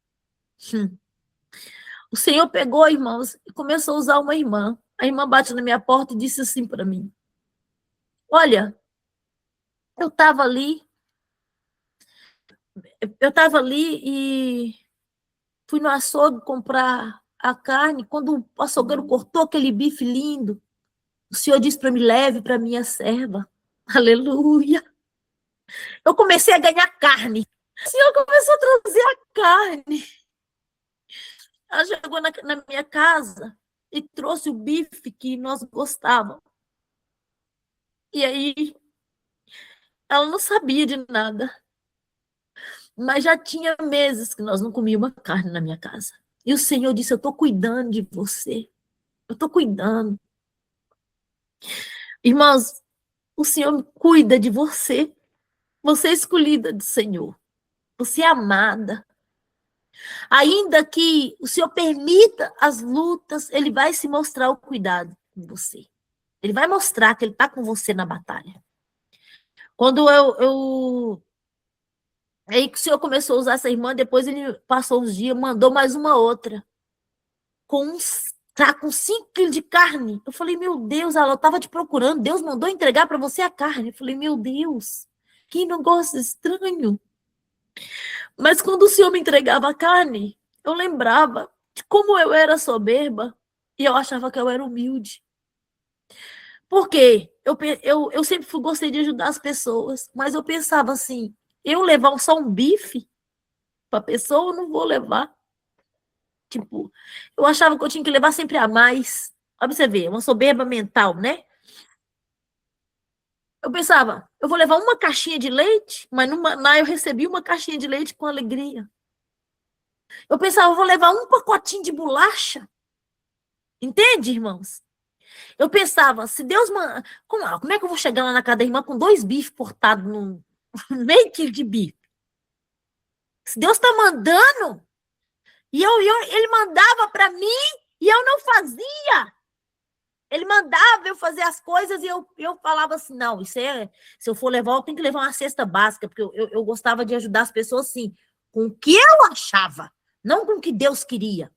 O Senhor pegou, irmãos, e começou a usar uma irmã. A irmã bateu na minha porta e disse assim para mim, olha, eu estava ali e fui no açougue comprar a carne. Quando o açougueiro cortou aquele bife lindo, o Senhor disse para mim, leve para minha serva. Aleluia. Eu comecei a ganhar carne. O Senhor começou a trazer a carne. Ela chegou na minha casa e trouxe o bife que nós gostávamos. E aí, ela não sabia de nada. Mas já tinha meses que nós não comíamos carne na minha casa. E o Senhor disse, eu estou cuidando de você. Eu estou cuidando. Irmãos, o Senhor cuida de você. Você é escolhida do Senhor. Você é amada. Ainda que o Senhor permita as lutas, Ele vai se mostrar o cuidado com você. Ele vai mostrar que Ele está com você na batalha. Quando aí que o Senhor começou a usar essa irmã, depois Ele passou uns dias, mandou mais uma outra. Com 5 quilos de carne. Eu falei, meu Deus, ela estava te procurando. Deus mandou entregar para você a carne. Eu falei, meu Deus, que negócio estranho. Mas quando o Senhor me entregava a carne, eu lembrava de como eu era soberba e eu achava que eu era humilde. Por quê? Eu sempre gostei de ajudar as pessoas, mas eu pensava assim, eu levar só um bife para a pessoa, eu não vou levar. Tipo, eu achava que eu tinha que levar sempre a mais. Olha pra você ver, uma soberba mental, né? Eu pensava, eu vou levar uma caixinha de leite, mas no Maná eu recebi uma caixinha de leite com alegria. Eu pensava, eu vou levar um pacotinho de bolacha. Entende, irmãos? Eu pensava, se Deus manda. Como é que eu vou chegar lá na casa da irmã com 2 bifes cortados no meio quilo de bife? Se Deus está mandando, e ele mandava para mim e eu não fazia. Ele mandava eu fazer as coisas e eu falava assim, não, isso é, se eu for levar, eu tenho que levar uma cesta básica, porque eu gostava de ajudar as pessoas assim, com o que eu achava, não com o que Deus queria.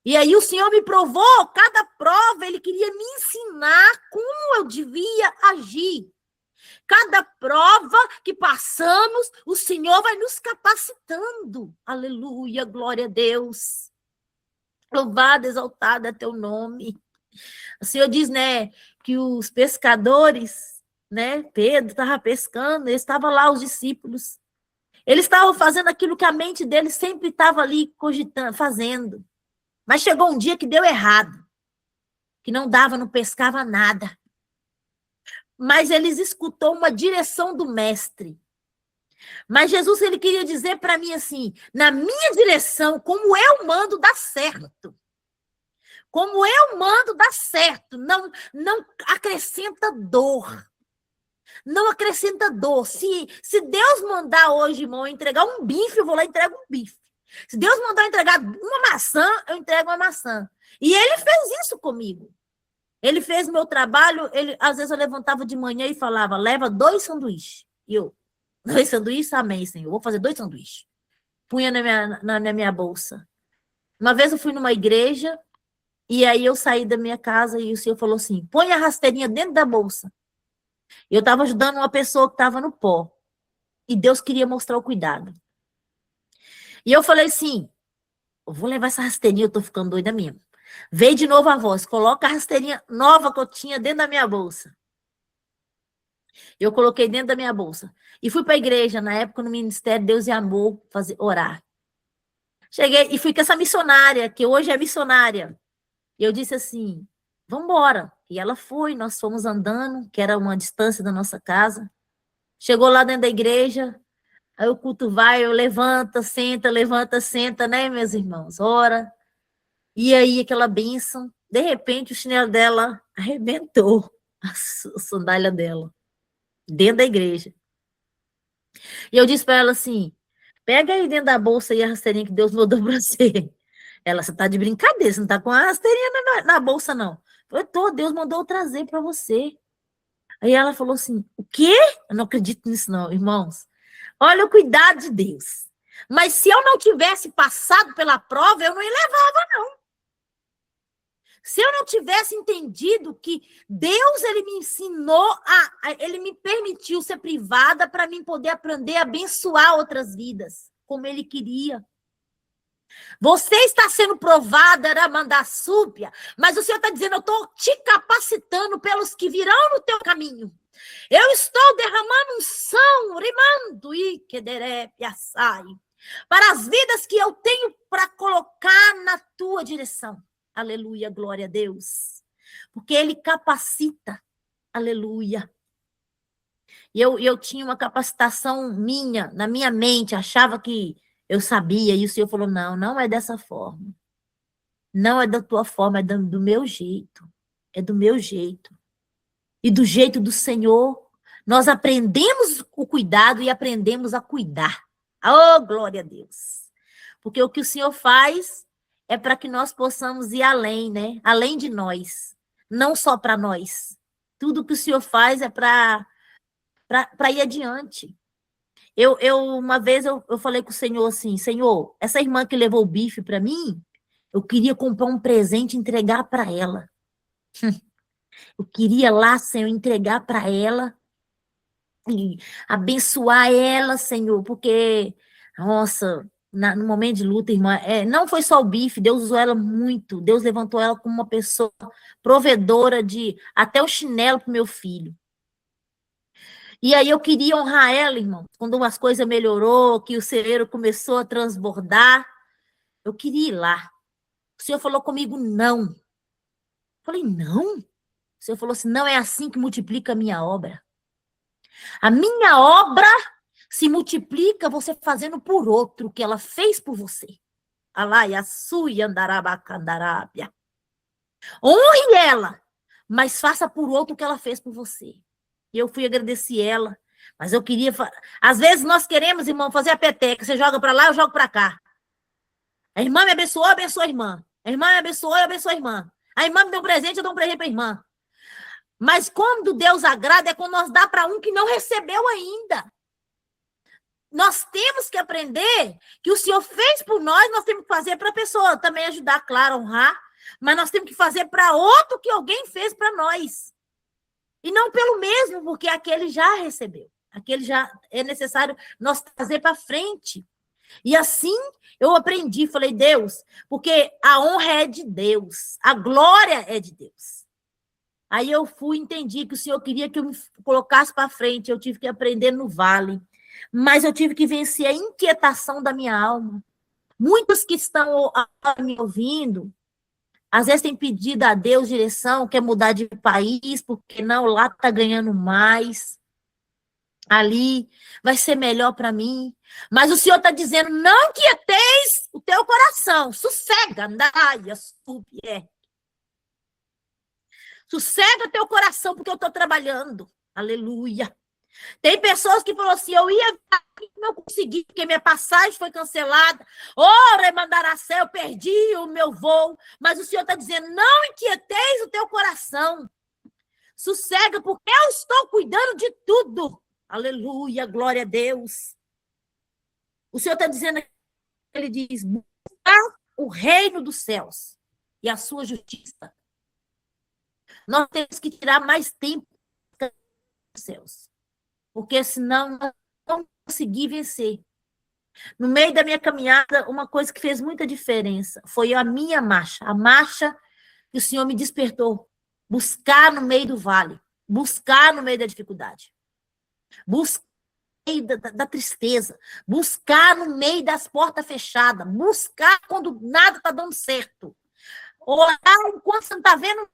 E aí o Senhor me provou, cada prova ele queria me ensinar como eu devia agir. Cada prova que passamos, o Senhor vai nos capacitando. Aleluia, glória a Deus. Louvado, exaltado é teu nome. O Senhor diz, né, que os pescadores, né, Pedro estava pescando, estavam lá os discípulos. Eles estavam fazendo aquilo que a mente deles sempre estava ali cogitando, fazendo. Mas chegou um dia que deu errado, que não dava, não pescava nada. Mas eles escutou uma direção do mestre. Mas Jesus, ele queria dizer para mim assim, na minha direção, como eu mando, dá certo. Como eu mando, dá certo. Não acrescenta dor. Não acrescenta dor. Se Deus mandar hoje, irmão, eu entregar um bife, eu vou lá e entrego um bife. Se Deus mandar eu entregar uma maçã, eu entrego uma maçã. E ele fez isso comigo. Ele fez meu trabalho, às vezes eu levantava de manhã e falava, leva 2 sanduíches. E eu, 2 sanduíches? Amém, Senhor. Eu vou fazer 2 sanduíches. Punha na minha bolsa. Uma vez eu fui numa igreja, e aí eu saí da minha casa e o Senhor falou assim, põe a rasteirinha dentro da bolsa. Eu estava ajudando uma pessoa que estava no pó. E Deus queria mostrar o cuidado. E eu falei assim, eu vou levar essa rasteirinha, eu tô ficando doida mesmo. Veio de novo a voz, coloca a rasteirinha nova que eu tinha dentro da minha bolsa. Eu coloquei dentro da minha bolsa. E fui para a igreja, na época, no Ministério Deus e Amor, orar. Cheguei e fui com essa missionária, que hoje é missionária. E eu disse assim, vamos embora. E ela foi, nós fomos andando, que era uma distância da nossa casa. Chegou lá dentro da igreja, aí o culto vai, eu levanta, senta, né, meus irmãos? Ora. E aí aquela bênção, de repente o chinelo dela arrebentou, a sandália dela, dentro da igreja. E eu disse para ela assim, pega aí dentro da bolsa aí a rasteirinha que Deus mandou para você. Ela, você tá de brincadeira, você não tá com a rasteirinha na bolsa, não. Eu tô, Deus mandou eu trazer para você. Aí ela falou assim, o quê? Eu não acredito nisso não, irmãos. Olha o cuidado de Deus. Mas se eu não tivesse passado pela prova, eu não ia levar, não. Se eu não tivesse entendido que Deus, ele me ensinou, ele me permitiu ser privada para mim poder aprender a abençoar outras vidas, como ele queria. Você está sendo provada, Aramandaçúbia, mas o Senhor está dizendo, eu estou te capacitando pelos que virão no teu caminho. Eu estou derramando unção, rimando, para as vidas que eu tenho para colocar na tua direção. Aleluia, glória a Deus. Porque ele capacita. Aleluia. E eu tinha uma capacitação minha, na minha mente, achava que eu sabia, e o Senhor falou, não, não é dessa forma. Não é da tua forma, é do meu jeito. É do meu jeito. E do jeito do Senhor, nós aprendemos o cuidado e aprendemos a cuidar. Oh, glória a Deus. Porque o que o Senhor faz é para que nós possamos ir além, né? Além de nós. Não só para nós. Tudo que o Senhor faz é para ir adiante. Uma vez eu falei com o Senhor assim, Senhor, essa irmã que levou o bife para mim, eu queria comprar um presente e entregar para ela. Eu queria lá, Senhor, entregar para ela e abençoar ela, Senhor, porque, nossa, no momento de luta, irmã, não foi só o bife, Deus usou ela muito, Deus levantou ela como uma pessoa provedora de até o chinelo para o meu filho. E aí eu queria honrar ela, irmão, quando as coisas melhorou, que o celeiro começou a transbordar, eu queria ir lá. O Senhor falou comigo, não. Eu falei, não? O Senhor falou assim, não é assim que multiplica a minha obra. A minha obra se multiplica você fazendo por outro o que ela fez por você. Alaiaçuiandarabacandarábia. Honre ela, mas faça por outro o que ela fez por você. E eu fui agradecer ela, mas eu queria... Às vezes nós queremos, irmão, fazer a peteca. Você joga para lá, eu jogo para cá. A irmã me abençoou, eu abençoo a irmã. A irmã me abençoou, eu abençoo a irmã. A irmã me deu um presente, eu dou um presente para a irmã. Mas quando Deus agrada é quando nós dá para um que não recebeu ainda. Nós temos que aprender que o Senhor fez por nós temos que fazer para a pessoa também ajudar, claro, honrar, mas nós temos que fazer para outro que alguém fez para nós. E não pelo mesmo, porque aquele já recebeu. Aquele já é necessário nós trazer para frente. E assim eu aprendi, falei, Deus, porque a honra é de Deus, a glória é de Deus. Aí eu entendi que o Senhor queria que eu me colocasse para frente, eu tive que aprender no vale, mas eu tive que vencer a inquietação da minha alma. Muitos que estão me ouvindo, às vezes têm pedido a Deus direção, quer mudar de país, porque não, lá está ganhando mais, ali vai ser melhor para mim. Mas o Senhor está dizendo, não inquieteis o teu coração, sossega, sossega teu coração, porque eu estou trabalhando. Aleluia. Tem pessoas que falaram assim, eu ia não consegui, porque minha passagem foi cancelada. Remandaracé, eu perdi o meu voo. Mas o Senhor está dizendo, não inquieteis o teu coração. Sossega, porque eu estou cuidando de tudo. Aleluia, glória a Deus. O Senhor está dizendo, ele diz, buscar o reino dos céus e a sua justiça. Nós temos que tirar mais tempo dos céus, porque senão nós não vamos conseguir vencer. No meio da minha caminhada, uma coisa que fez muita diferença foi a minha marcha, a marcha que o Senhor me despertou. Buscar no meio do vale, buscar no meio da dificuldade, buscar no meio da tristeza, buscar no meio das portas fechadas, buscar quando nada está dando certo. Orar enquanto você não está vendo,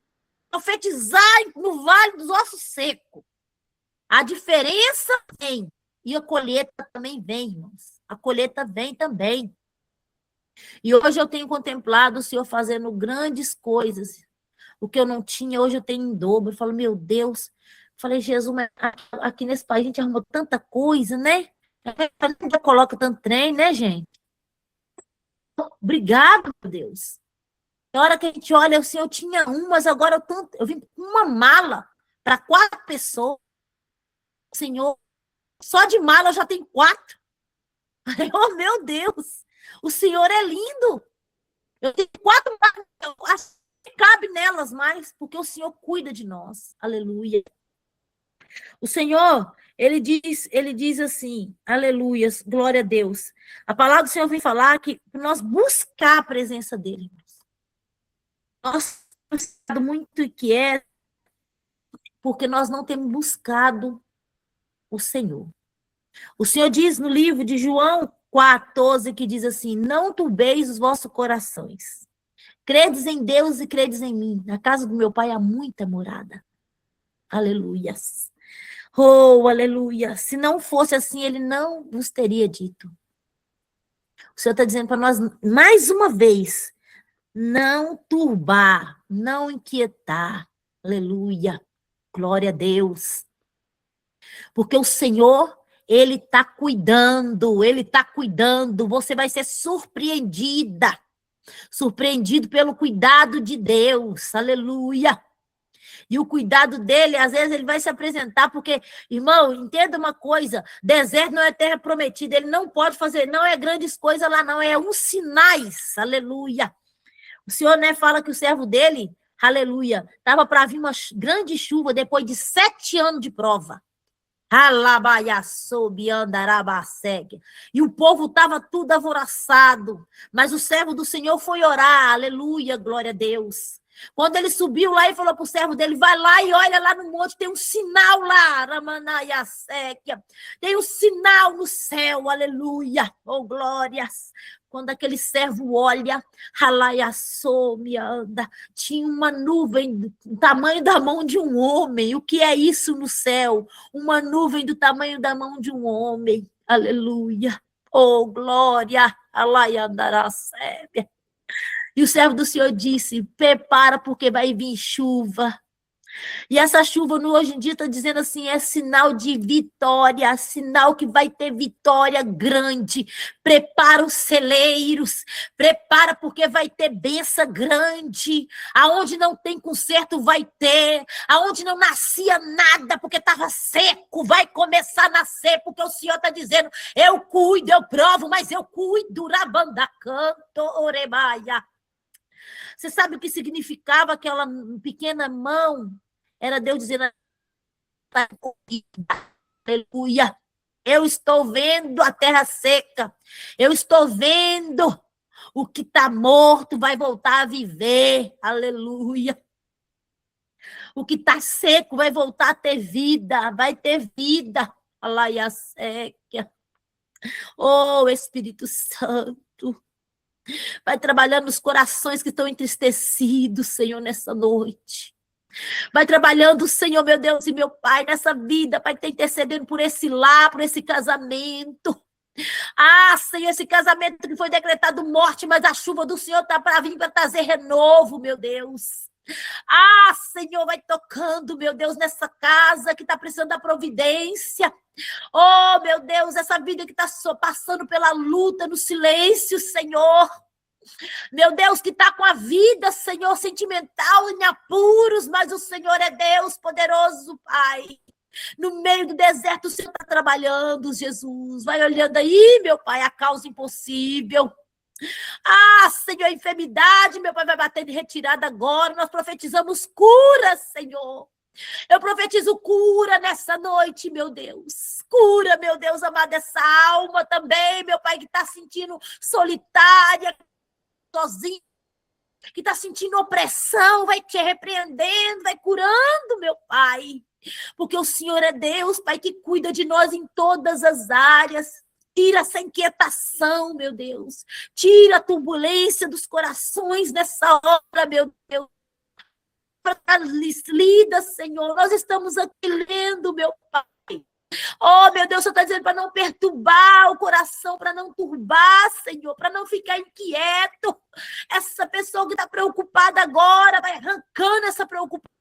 profetizar no vale dos ossos secos. A diferença vem. E a colheita também vem, irmãos. A colheita vem também. E hoje eu tenho contemplado o Senhor fazendo grandes coisas. O que eu não tinha, hoje eu tenho em dobro. Eu falo, meu Deus. Eu falei, Jesus, mas aqui nesse país a gente arrumou tanta coisa, né? A gente já coloca tanto trem, né, gente? Obrigado, meu Deus. Na hora que a gente olha, assim, eu tinha um, mas agora eu vim com uma mala para 4 pessoas. Senhor, só de mala eu já tenho 4. Oh, meu Deus, o Senhor é lindo. Eu tenho 4 malas, eu acho que cabe nelas mais, porque o Senhor cuida de nós. Aleluia. O Senhor, ele diz assim, aleluia, glória a Deus. A palavra do Senhor vem falar que nós buscar a presença dele. Nós temos estado muito inquietos, porque nós não temos buscado o Senhor. O Senhor diz no livro de João 14, que diz assim, não turbeis os vossos corações. Credes em Deus e credes em mim. Na casa do meu pai há muita morada. Aleluias. Oh, aleluia. Se não fosse assim, ele não nos teria dito. O Senhor está dizendo para nós, mais uma vez, não turbar, não inquietar. Aleluia. Glória a Deus. Porque o Senhor, ele está cuidando, ele está cuidando. Você vai ser surpreendida. Surpreendido pelo cuidado de Deus. Aleluia. E o cuidado dele, às vezes, ele vai se apresentar, porque, irmão, entenda uma coisa, deserto não é terra prometida, ele não pode fazer, não é grandes coisas lá, não, é uns sinais, aleluia. O Senhor, né, fala que o servo dele, aleluia, estava para vir uma grande chuva depois de 7 anos de prova. E o povo estava tudo alvoroçado, mas o servo do Senhor foi orar, aleluia, glória a Deus. Quando ele subiu lá e falou para o servo dele, vai lá e olha lá no monte, tem um sinal lá, tem um sinal no céu, aleluia, oh glórias. Quando aquele servo olha, tinha uma nuvem do tamanho da mão de um homem. O que é isso no céu? Uma nuvem do tamanho da mão de um homem, aleluia, oh glória, e o servo do Senhor disse, prepara porque vai vir chuva. E essa chuva, hoje em dia, está dizendo assim, é sinal de vitória, sinal que vai ter vitória grande. Prepara os celeiros, prepara porque vai ter bênção grande. Aonde não tem conserto, vai ter. Aonde não nascia nada, porque estava seco, vai começar a nascer, porque o Senhor está dizendo, eu cuido, eu provo, mas eu cuido. Rabandacanto, orebaia. Você sabe o que significava aquela pequena mão? Era Deus dizendo, aleluia, eu estou vendo a terra seca, eu estou vendo o que está morto vai voltar a viver, aleluia. O que está seco vai voltar a ter vida, vai ter vida, alaia seca. Oh, Espírito Santo, vai trabalhar nos corações que estão entristecidos, Senhor, nessa noite. Vai trabalhando, Senhor, meu Deus e meu Pai, nessa vida, Pai, que está intercedendo por esse lar, por esse casamento. Ah, Senhor, esse casamento que foi decretado morte, mas a chuva do Senhor está para vir para trazer renovo, meu Deus. Ah, Senhor, vai tocando, meu Deus, nessa casa que está precisando da providência. Oh, meu Deus, essa vida que está passando pela luta, no silêncio, Senhor. Meu Deus, que está com a vida, Senhor, sentimental, em apuros, mas o Senhor é Deus poderoso, Pai. No meio do deserto, o Senhor está trabalhando, Jesus. Vai olhando aí, meu Pai, a causa impossível. Ah, Senhor, a enfermidade, meu Pai, vai bater de retirada agora. Nós profetizamos cura, Senhor. Eu profetizo cura nessa noite, meu Deus. Cura, meu Deus amado, essa alma também, meu Pai, que está sentindo solitária, sozinho, que está sentindo opressão, vai te repreendendo, vai curando, meu Pai. Porque o Senhor é Deus, Pai, que cuida de nós em todas as áreas. Tira essa inquietação, meu Deus. Tira a turbulência dos corações nessa hora, meu Deus. Lida, Senhor. Nós estamos aqui lendo, meu Pai. Oh, meu Deus, o Senhor está dizendo para não perturbar o coração, para não turbar, Senhor, para não ficar inquieto. Essa pessoa que está preocupada agora, vai arrancando essa preocupação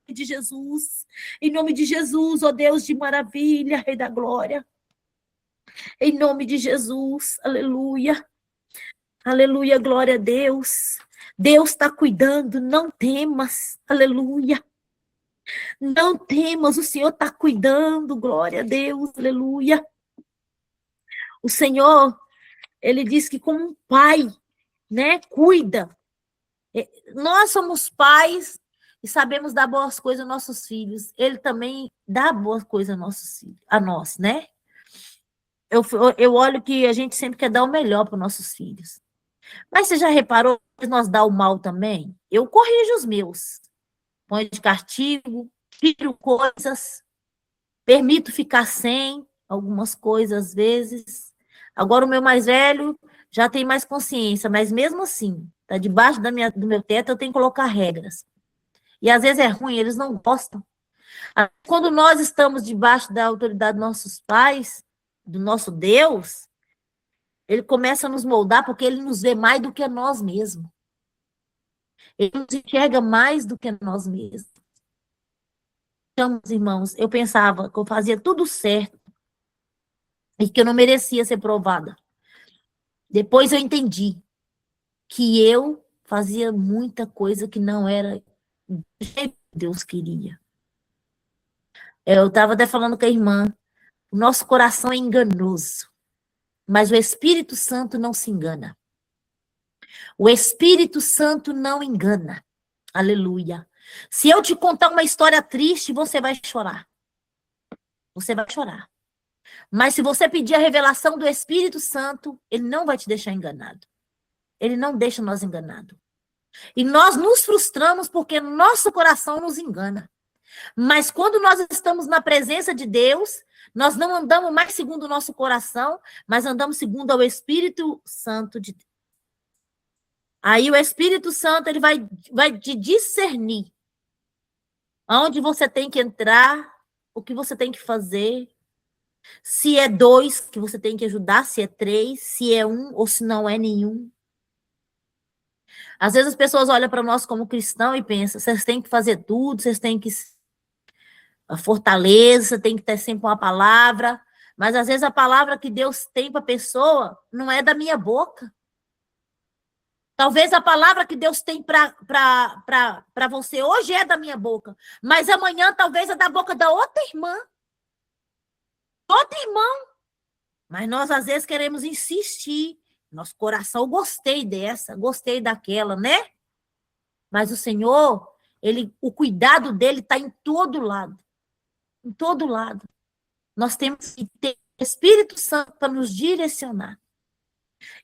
de Jesus. Em nome de Jesus, ó Deus de maravilha, Rei da glória. Em nome de Jesus, aleluia. Aleluia, glória a Deus. Deus está cuidando, não temas, aleluia. Não temas, o Senhor está cuidando, glória a Deus, aleluia. O Senhor, ele diz que como um pai, né, cuida. Nós somos pais e sabemos dar boas coisas aos nossos filhos. Ele também dá boas coisas aos nossos filhos, a nós, né? Eu olho que a gente sempre quer dar o melhor para os nossos filhos. Mas você já reparou que nós dá o mal também? Eu corrijo os meus. Põe de castigo, tiro coisas, permito ficar sem algumas coisas às vezes. Agora o meu mais velho já tem mais consciência, mas mesmo assim, tá debaixo do meu teto, eu tenho que colocar regras. E às vezes é ruim, eles não gostam. Quando nós estamos debaixo da autoridade dos nossos pais, do nosso Deus, ele começa a nos moldar porque ele nos vê mais do que nós mesmos. Ele nos enxerga mais do que nós mesmos. Então, irmãos, eu pensava que eu fazia tudo certo e que eu não merecia ser provada. Depois eu entendi que eu fazia muita coisa que não era do jeito que Deus queria. Eu estava até falando com a irmã, o nosso coração é enganoso, mas o Espírito Santo não se engana. O Espírito Santo não engana. Aleluia. Se eu te contar uma história triste, você vai chorar. Você vai chorar. Mas se você pedir a revelação do Espírito Santo, ele não vai te deixar enganado. Ele não deixa nós enganados. E nós nos frustramos porque nosso coração nos engana. Mas quando nós estamos na presença de Deus, nós não andamos mais segundo o nosso coração, mas andamos segundo o Espírito Santo de Deus. Aí o Espírito Santo ele vai te discernir aonde você tem que entrar, o que você tem que fazer, se é 2 que você tem que ajudar, se é 3, se é 1 ou se não é nenhum. Às vezes as pessoas olham para nós como cristão e pensam, vocês têm que fazer tudo, vocês têm que a fortaleza, você tem que ter sempre uma palavra, mas às vezes a palavra que Deus tem para a pessoa não é da minha boca. Talvez a palavra que Deus tem para você hoje é da minha boca, mas amanhã talvez é da boca da outra irmã. Outro irmão. Mas nós às vezes queremos insistir. Nosso coração, eu gostei dessa, gostei daquela, né? Mas o Senhor, o cuidado dele está em todo lado. Em todo lado. Nós temos que ter Espírito Santo para nos direcionar.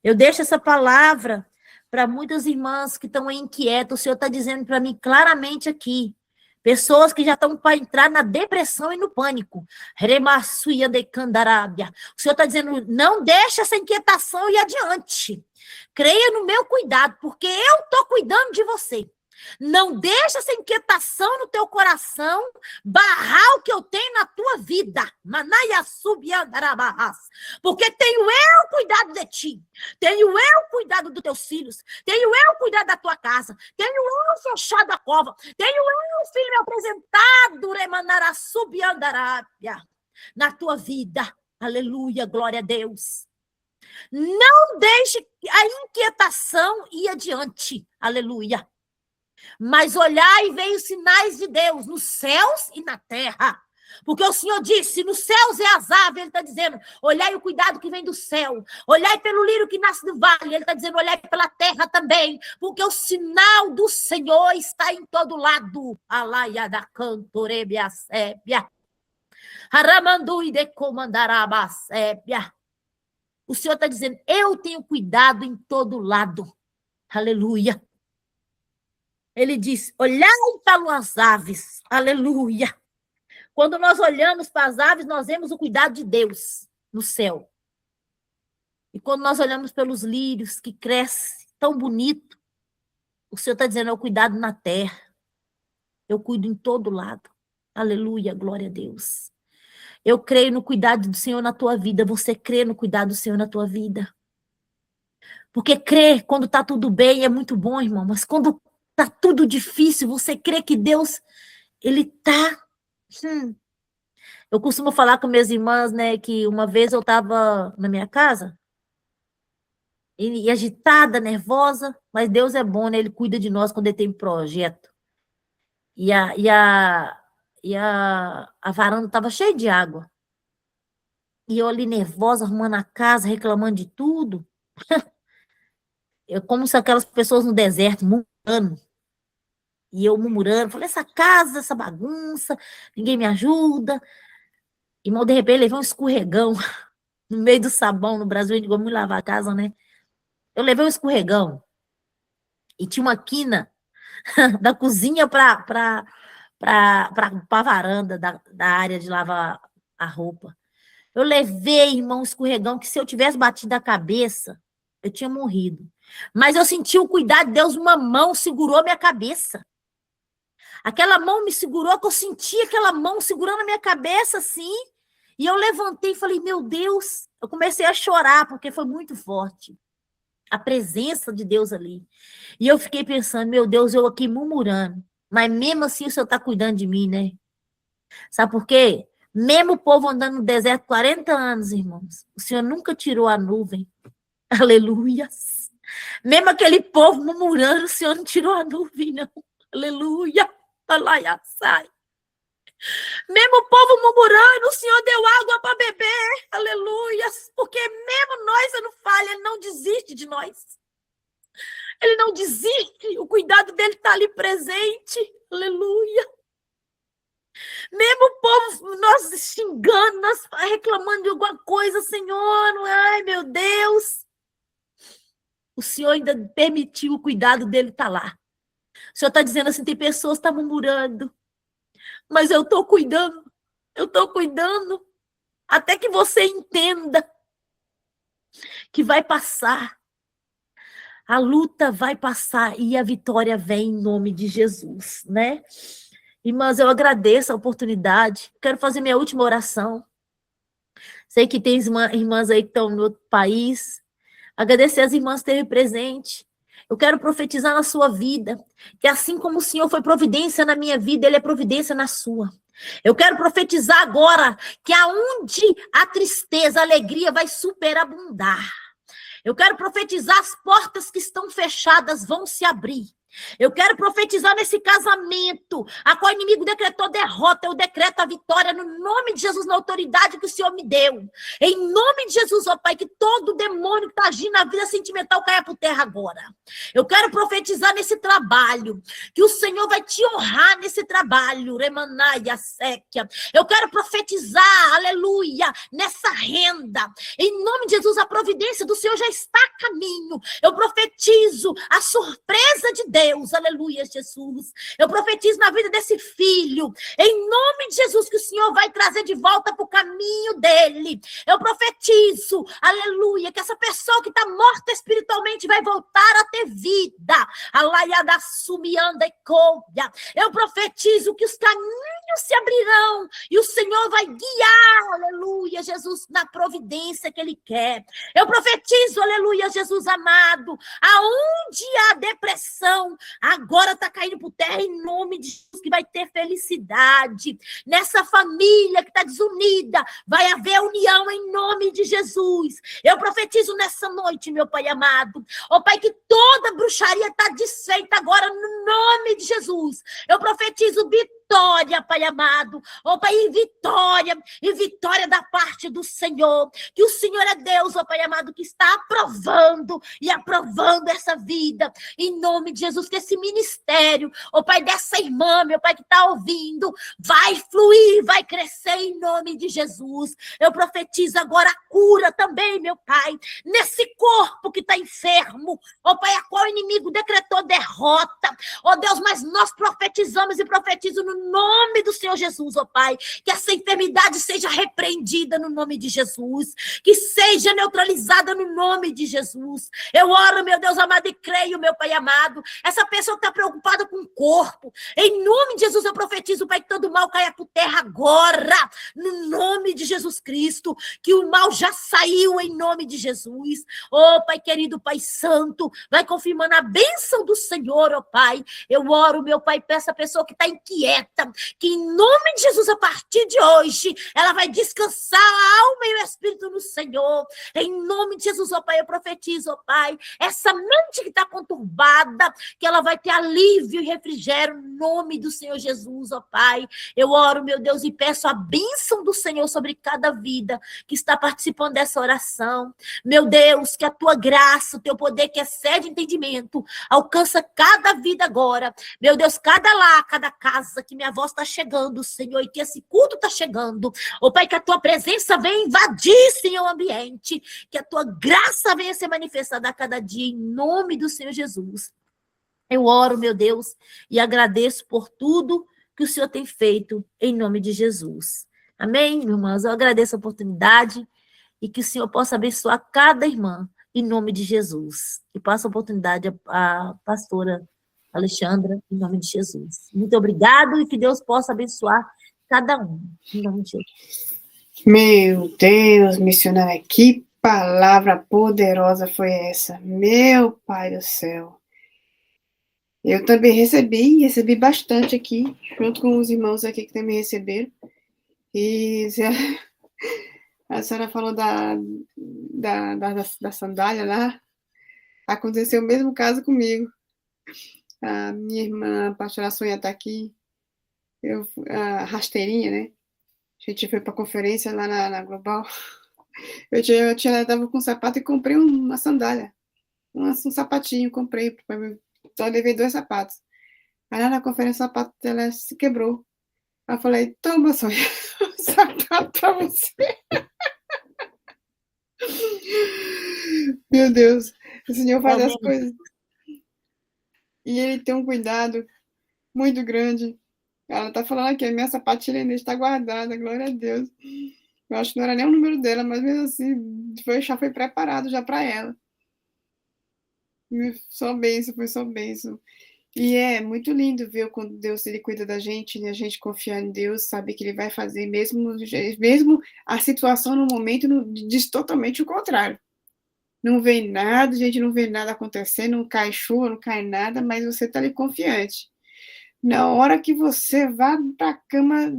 Eu deixo essa palavra para muitas irmãs que estão inquietas. O Senhor está dizendo para mim claramente aqui. Pessoas que já estão para entrar na depressão e no pânico. Remassuia de Candarábia. O Senhor está dizendo, não deixe essa inquietação ir adiante. Creia no meu cuidado, porque eu estou cuidando de você. Não deixa essa inquietação no teu coração barrar o que eu tenho na tua vida. Porque tenho eu cuidado de ti. Tenho eu cuidado dos teus filhos. Tenho eu cuidado da tua casa. Tenho eu fechado a cova. Tenho eu, filho, me apresentado na tua vida. Aleluia, glória a Deus. Não deixe a inquietação ir adiante. Aleluia. Mas olhar e ver os sinais de Deus nos céus e na terra. Porque o Senhor disse, nos céus é as aves, ele está dizendo, olhai o cuidado que vem do céu, olhai pelo lírio que nasce do vale, ele está dizendo, olhai pela terra também, porque o sinal do Senhor está em todo lado. Alaia da cantorebia sébia, haramandui de comandaraba sébia. O Senhor está dizendo, eu tenho cuidado em todo lado. Aleluia. Ele diz, olhai para as aves, aleluia. Quando nós olhamos para as aves, nós vemos o cuidado de Deus no céu. E quando nós olhamos pelos lírios que crescem tão bonito, o Senhor está dizendo, é o cuidado na terra. Eu cuido em todo lado. Aleluia, glória a Deus. Eu creio no cuidado do Senhor na tua vida. Você crê no cuidado do Senhor na tua vida? Porque crer quando está tudo bem é muito bom, irmão. Mas quando está tudo difícil, você crê que Deus, ele está... Eu costumo falar com minhas irmãs, né, que uma vez eu estava na minha casa, e agitada, nervosa, mas Deus é bom, né, ele cuida de nós quando ele tem projeto. E a varanda estava cheia de água. E eu ali nervosa, arrumando a casa, reclamando de tudo. Eu como se aquelas pessoas no deserto, murmurando. E eu murmurando, falei, essa casa, essa bagunça, ninguém me ajuda. E, de repente, levei um escorregão no meio do sabão. No Brasil, a gente gosta muito de lavar a casa, né? Eu levei um escorregão. E tinha uma quina da cozinha para a varanda da área de lavar a roupa. Eu levei, irmão, um escorregão que se eu tivesse batido a cabeça, eu tinha morrido. Mas eu senti o cuidado de Deus, uma mão segurou minha cabeça. Aquela mão me segurou, que eu senti aquela mão segurando a minha cabeça assim, e eu levantei e falei, meu Deus, eu comecei a chorar, porque foi muito forte a presença de Deus ali. E eu fiquei pensando, meu Deus, eu aqui murmurando, mas mesmo assim o Senhor está cuidando de mim, né? Sabe por quê? Mesmo o povo andando no deserto 40 anos, irmãos, o Senhor nunca tirou a nuvem. Aleluia. Mesmo aquele povo murmurando, o Senhor não tirou a nuvem, não. Aleluia. Sai. Mesmo o povo murmurando, o Senhor deu água para beber. Aleluia. Porque mesmo nós não falha, Ele não desiste de nós. Ele não desiste. O cuidado dele está ali presente. Aleluia. Mesmo o povo, nós xingando, nós reclamando de alguma coisa, Senhor, ai meu Deus. O Senhor ainda permitiu o cuidado dele estar lá. O Senhor está dizendo assim, tem pessoas que estão murmurando, mas eu estou cuidando, até que você entenda que vai passar. A luta vai passar e a vitória vem em nome de Jesus, né? Irmãs, eu agradeço a oportunidade. Quero fazer minha última oração. Sei que tem irmãs aí que estão no outro país. Agradecer as irmãs que esteve presente. Eu quero profetizar na sua vida, que assim como o Senhor foi providência na minha vida, Ele é providência na sua. Eu quero profetizar agora que aonde a tristeza, a alegria vai superabundar. Eu quero profetizar as portas que estão fechadas vão se abrir. Eu quero profetizar nesse casamento, a qual o inimigo decretou derrota, eu decreto a vitória no nome de Jesus, na autoridade que o Senhor me deu. Em nome de Jesus, ó Pai, que todo demônio que está agindo na vida sentimental caia por terra agora. Eu quero profetizar nesse trabalho, que o Senhor vai te honrar nesse trabalho, Remanaia Séquia. Eu quero profetizar, aleluia, nessa renda. Em nome de Jesus, a providência do Senhor já está a caminho. Eu profetizo a surpresa de Deus. Aleluia, Jesus. Eu profetizo na vida desse filho, em nome de Jesus, que o Senhor vai trazer de volta para o caminho dele. Eu profetizo, aleluia, que essa pessoa que está morta espiritualmente vai voltar a ter vida. Alaiada sumianda e colha. Eu profetizo que os caminhos se abrirão e o Senhor vai guiar, aleluia, Jesus, na providência que Ele quer. Eu profetizo, aleluia, Jesus amado, aonde há depressão, agora está caindo por terra em nome de Jesus, que vai ter felicidade. Nessa família que está desunida, vai haver união em nome de Jesus. Eu profetizo nessa noite, meu Pai amado, ó Pai, que toda bruxaria está desfeita agora no nome de Jesus. Eu profetizo vitória, Pai amado, ó Pai, e vitória da parte do Senhor, que o Senhor é Deus, ó Pai amado, que está aprovando e aprovando essa vida, em nome de Jesus, que esse ministério, ó Pai, dessa irmã, meu Pai, que está ouvindo, vai fluir, vai crescer em nome de Jesus. Eu profetizo agora a cura também, meu Pai, nesse corpo que está enfermo, ó Pai, a qual o inimigo decretou derrota, ó Deus, mas nós profetizamos e profetizo no nome do Senhor Jesus, ó Pai, que essa enfermidade seja repreendida no nome de Jesus, que seja neutralizada no nome de Jesus. Eu oro, meu Deus amado, e creio, meu Pai amado, essa pessoa que está preocupada com o corpo, em nome de Jesus eu profetizo, Pai, que todo mal caia por terra agora, no nome de Jesus Cristo, que o mal já saiu em nome de Jesus. Ó Pai querido, Pai santo, vai confirmando a bênção do Senhor, ó Pai. Eu oro, meu Pai, para essa pessoa que está inquieta, que em nome de Jesus, a partir de hoje, ela vai descansar a alma e o espírito no Senhor. Em nome de Jesus, ó Pai, eu profetizo, ó Pai, essa mente que está conturbada, que ela vai ter alívio e refrigério no nome do Senhor Jesus, ó Pai. Eu oro, meu Deus, e peço a bênção do Senhor sobre cada vida que está participando dessa oração. Meu Deus, que a tua graça, o teu poder que excede entendimento, alcança cada vida agora. Meu Deus, cada lar, cada casa que minha voz está chegando, Senhor, e que esse culto está chegando. Ó Pai, que a tua presença venha invadir, Senhor, o ambiente, que a tua graça venha ser manifestada a cada dia, em nome do Senhor Jesus. Eu oro, meu Deus, e agradeço por tudo que o Senhor tem feito, em nome de Jesus. Amém, irmãs? Eu agradeço a oportunidade e que o Senhor possa abençoar cada irmã, em nome de Jesus. E passo a oportunidade à pastora Alexandra, em nome de Jesus. Muito obrigado e que Deus possa abençoar cada um, em nome de Jesus. Meu Deus, missionária, que palavra poderosa foi essa? Meu Pai do céu. Eu também recebi bastante aqui, junto com os irmãos aqui que também receberam. E a senhora falou da sandália lá. Aconteceu o mesmo caso comigo. A minha irmã, a pastora Sônia, está aqui. A rasteirinha, né? A gente foi para a conferência lá na Global. Eu estava com um sapato e comprei uma sandália. Um sapatinho, comprei. Só levei 2 sapatos. Aí lá na conferência o sapato dela se quebrou. Aí eu falei, toma, Sônia, um sapato para você. Meu Deus, o Senhor faz as coisas. E ele tem um cuidado muito grande. Ela tá falando aqui, a minha sapatilha ainda está guardada, glória a Deus. Eu acho que não era nem o número dela, mas mesmo assim, já foi preparado já para ela. Só bênção, foi só bênção. E é muito lindo ver quando Deus ele cuida da gente, e a gente confiar em Deus, sabe que ele vai fazer, mesmo a situação no momento diz totalmente o contrário. Não vê nada, a gente não vê nada acontecendo, não cai chuva, não cai nada, mas você está ali confiante. Na hora que você vá para a cama,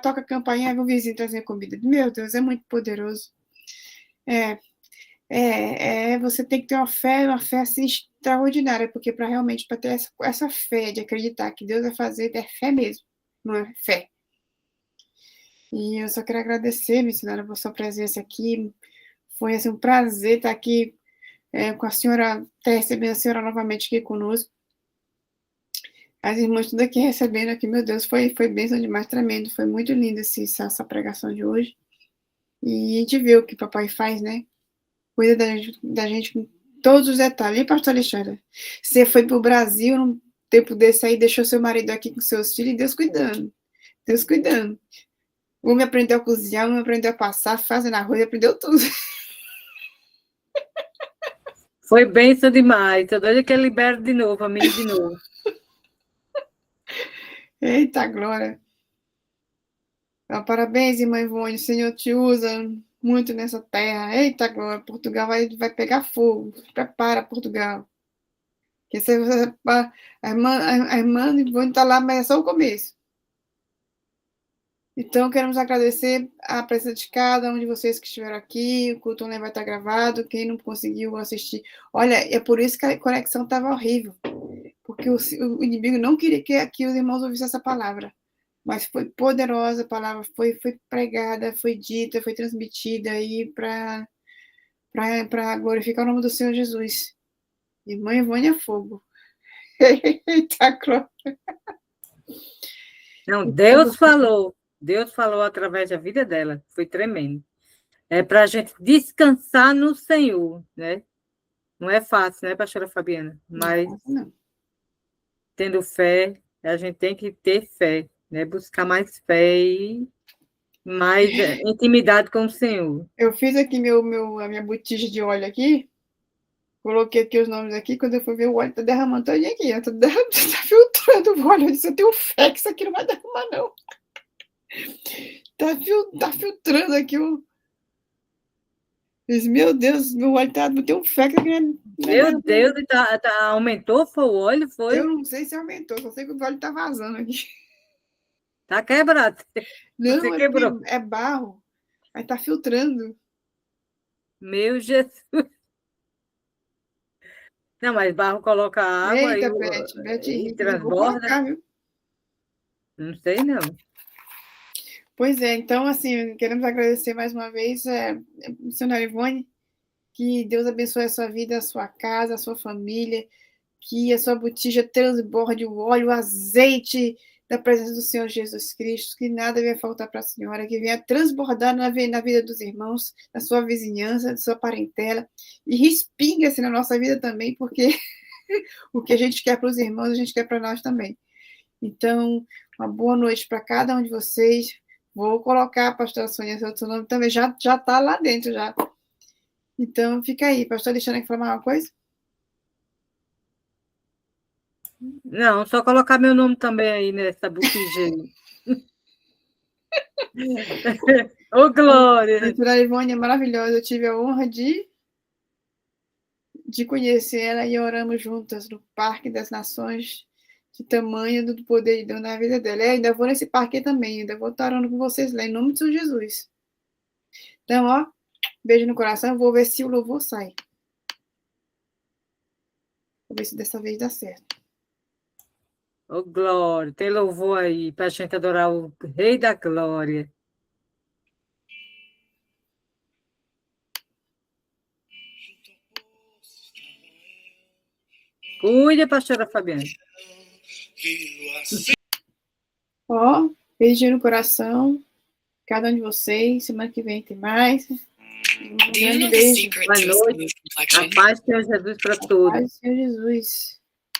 toca a campainha, vai o vizinho trazer comida. Meu Deus, é muito poderoso. Você tem que ter uma fé assim, extraordinária, porque para realmente para ter essa fé de acreditar que Deus vai fazer, é fé mesmo, não é fé. E eu só quero agradecer, missionária, por sua presença aqui. Foi assim, um prazer estar aqui com a senhora, ter recebido a senhora novamente aqui conosco. As irmãs tudo aqui recebendo aqui, meu Deus, foi bênção demais, tremendo. Foi muito lindo essa pregação de hoje. E a gente vê o que o papai faz, né? Cuida da gente com todos os detalhes. E, pastor Alexandre, você foi para o Brasil num tempo desse aí, deixou seu marido aqui com seus filhos, e Deus cuidando. Deus cuidando. O homem aprendeu a cozinhar, o homem aprendeu a passar, fazendo arroz, aprendeu tudo. Foi bênção demais. Tô doida que ele libere de novo, a mim de novo. Eita, glória. Parabéns, irmã Ivone. O Senhor te usa muito nessa terra. Eita, glória. Portugal vai pegar fogo. Prepara, Portugal. Que a irmã Ivone está lá, mas é só o começo. Então, queremos agradecer a presença de cada um de vocês que estiveram aqui. O culto online vai estar gravado. Quem não conseguiu assistir. Olha, é por isso que a conexão estava horrível. Porque o inimigo não queria que os irmãos ouvissem essa palavra. Mas foi poderosa a palavra, foi pregada, foi dita, foi transmitida aí para glorificar o nome do Senhor Jesus. Irmã Ivone é fogo. Eita, glória. Não, Deus falou através da vida dela, foi tremendo. É para a gente descansar no Senhor, né? Não é fácil, né, pastora Fabiana? Mas Não. Tendo fé, a gente tem que ter fé, né? Buscar mais fé e mais intimidade com o Senhor. Eu fiz aqui a minha botija de óleo aqui, coloquei aqui os nomes aqui, quando eu fui ver o óleo tá derramando todo aqui, tá filtrando o óleo, eu disse, eu tenho fé que isso aqui não vai derramar, não. Tá filtrando aqui o... Meu Deus, meu óleo tem fé que... Meu Deus, aumentou, foi o óleo, foi? Eu não sei se aumentou, só sei que o óleo tá vazando aqui. Tá quebrado. Não, Você quebrou. É barro, aí tá filtrando. Meu Jesus. Não, mas barro coloca água Eita, Beth, e eu vou transborda. colocar, viu? Não sei, não. Pois é, então, assim, queremos agradecer mais uma vez, missionária Ivone, que Deus abençoe a sua vida, a sua casa, a sua família, que a sua botija transborde o óleo, o azeite da presença do Senhor Jesus Cristo, que nada venha faltar para a senhora, que venha transbordar na vida dos irmãos, na sua vizinhança, na sua parentela, e respinga-se na nossa vida também, porque o que a gente quer para os irmãos, a gente quer para nós também. Então, uma boa noite para cada um de vocês. Vou colocar a pastora Sônia, seu nome também, já está lá dentro, já. Então, fica aí. Pastor Alexandre, quer falar mais uma coisa? Não, só colocar meu nome também aí nessa botija. Ô, Glória! A doutora Ivone é maravilhosa. Eu tive a honra de conhecer ela e oramos juntas no Parque das Nações, de tamanho do poder de Deus na vida dela. Eu ainda vou nesse parque também, ainda vou estar orando com vocês lá, em nome de Jesus. Então, ó, beijo no coração, vou ver se o louvor sai. Vou ver se dessa vez dá certo. Ô, Glória, tem louvor aí para a gente adorar o Rei da Glória. Cuida, pastora Fabiana. Ó, beijo no coração, cada um de vocês. Semana que vem tem mais. Um grande beijo. Boa noite. A paz de Jesus para todos. Paz do Senhor Jesus.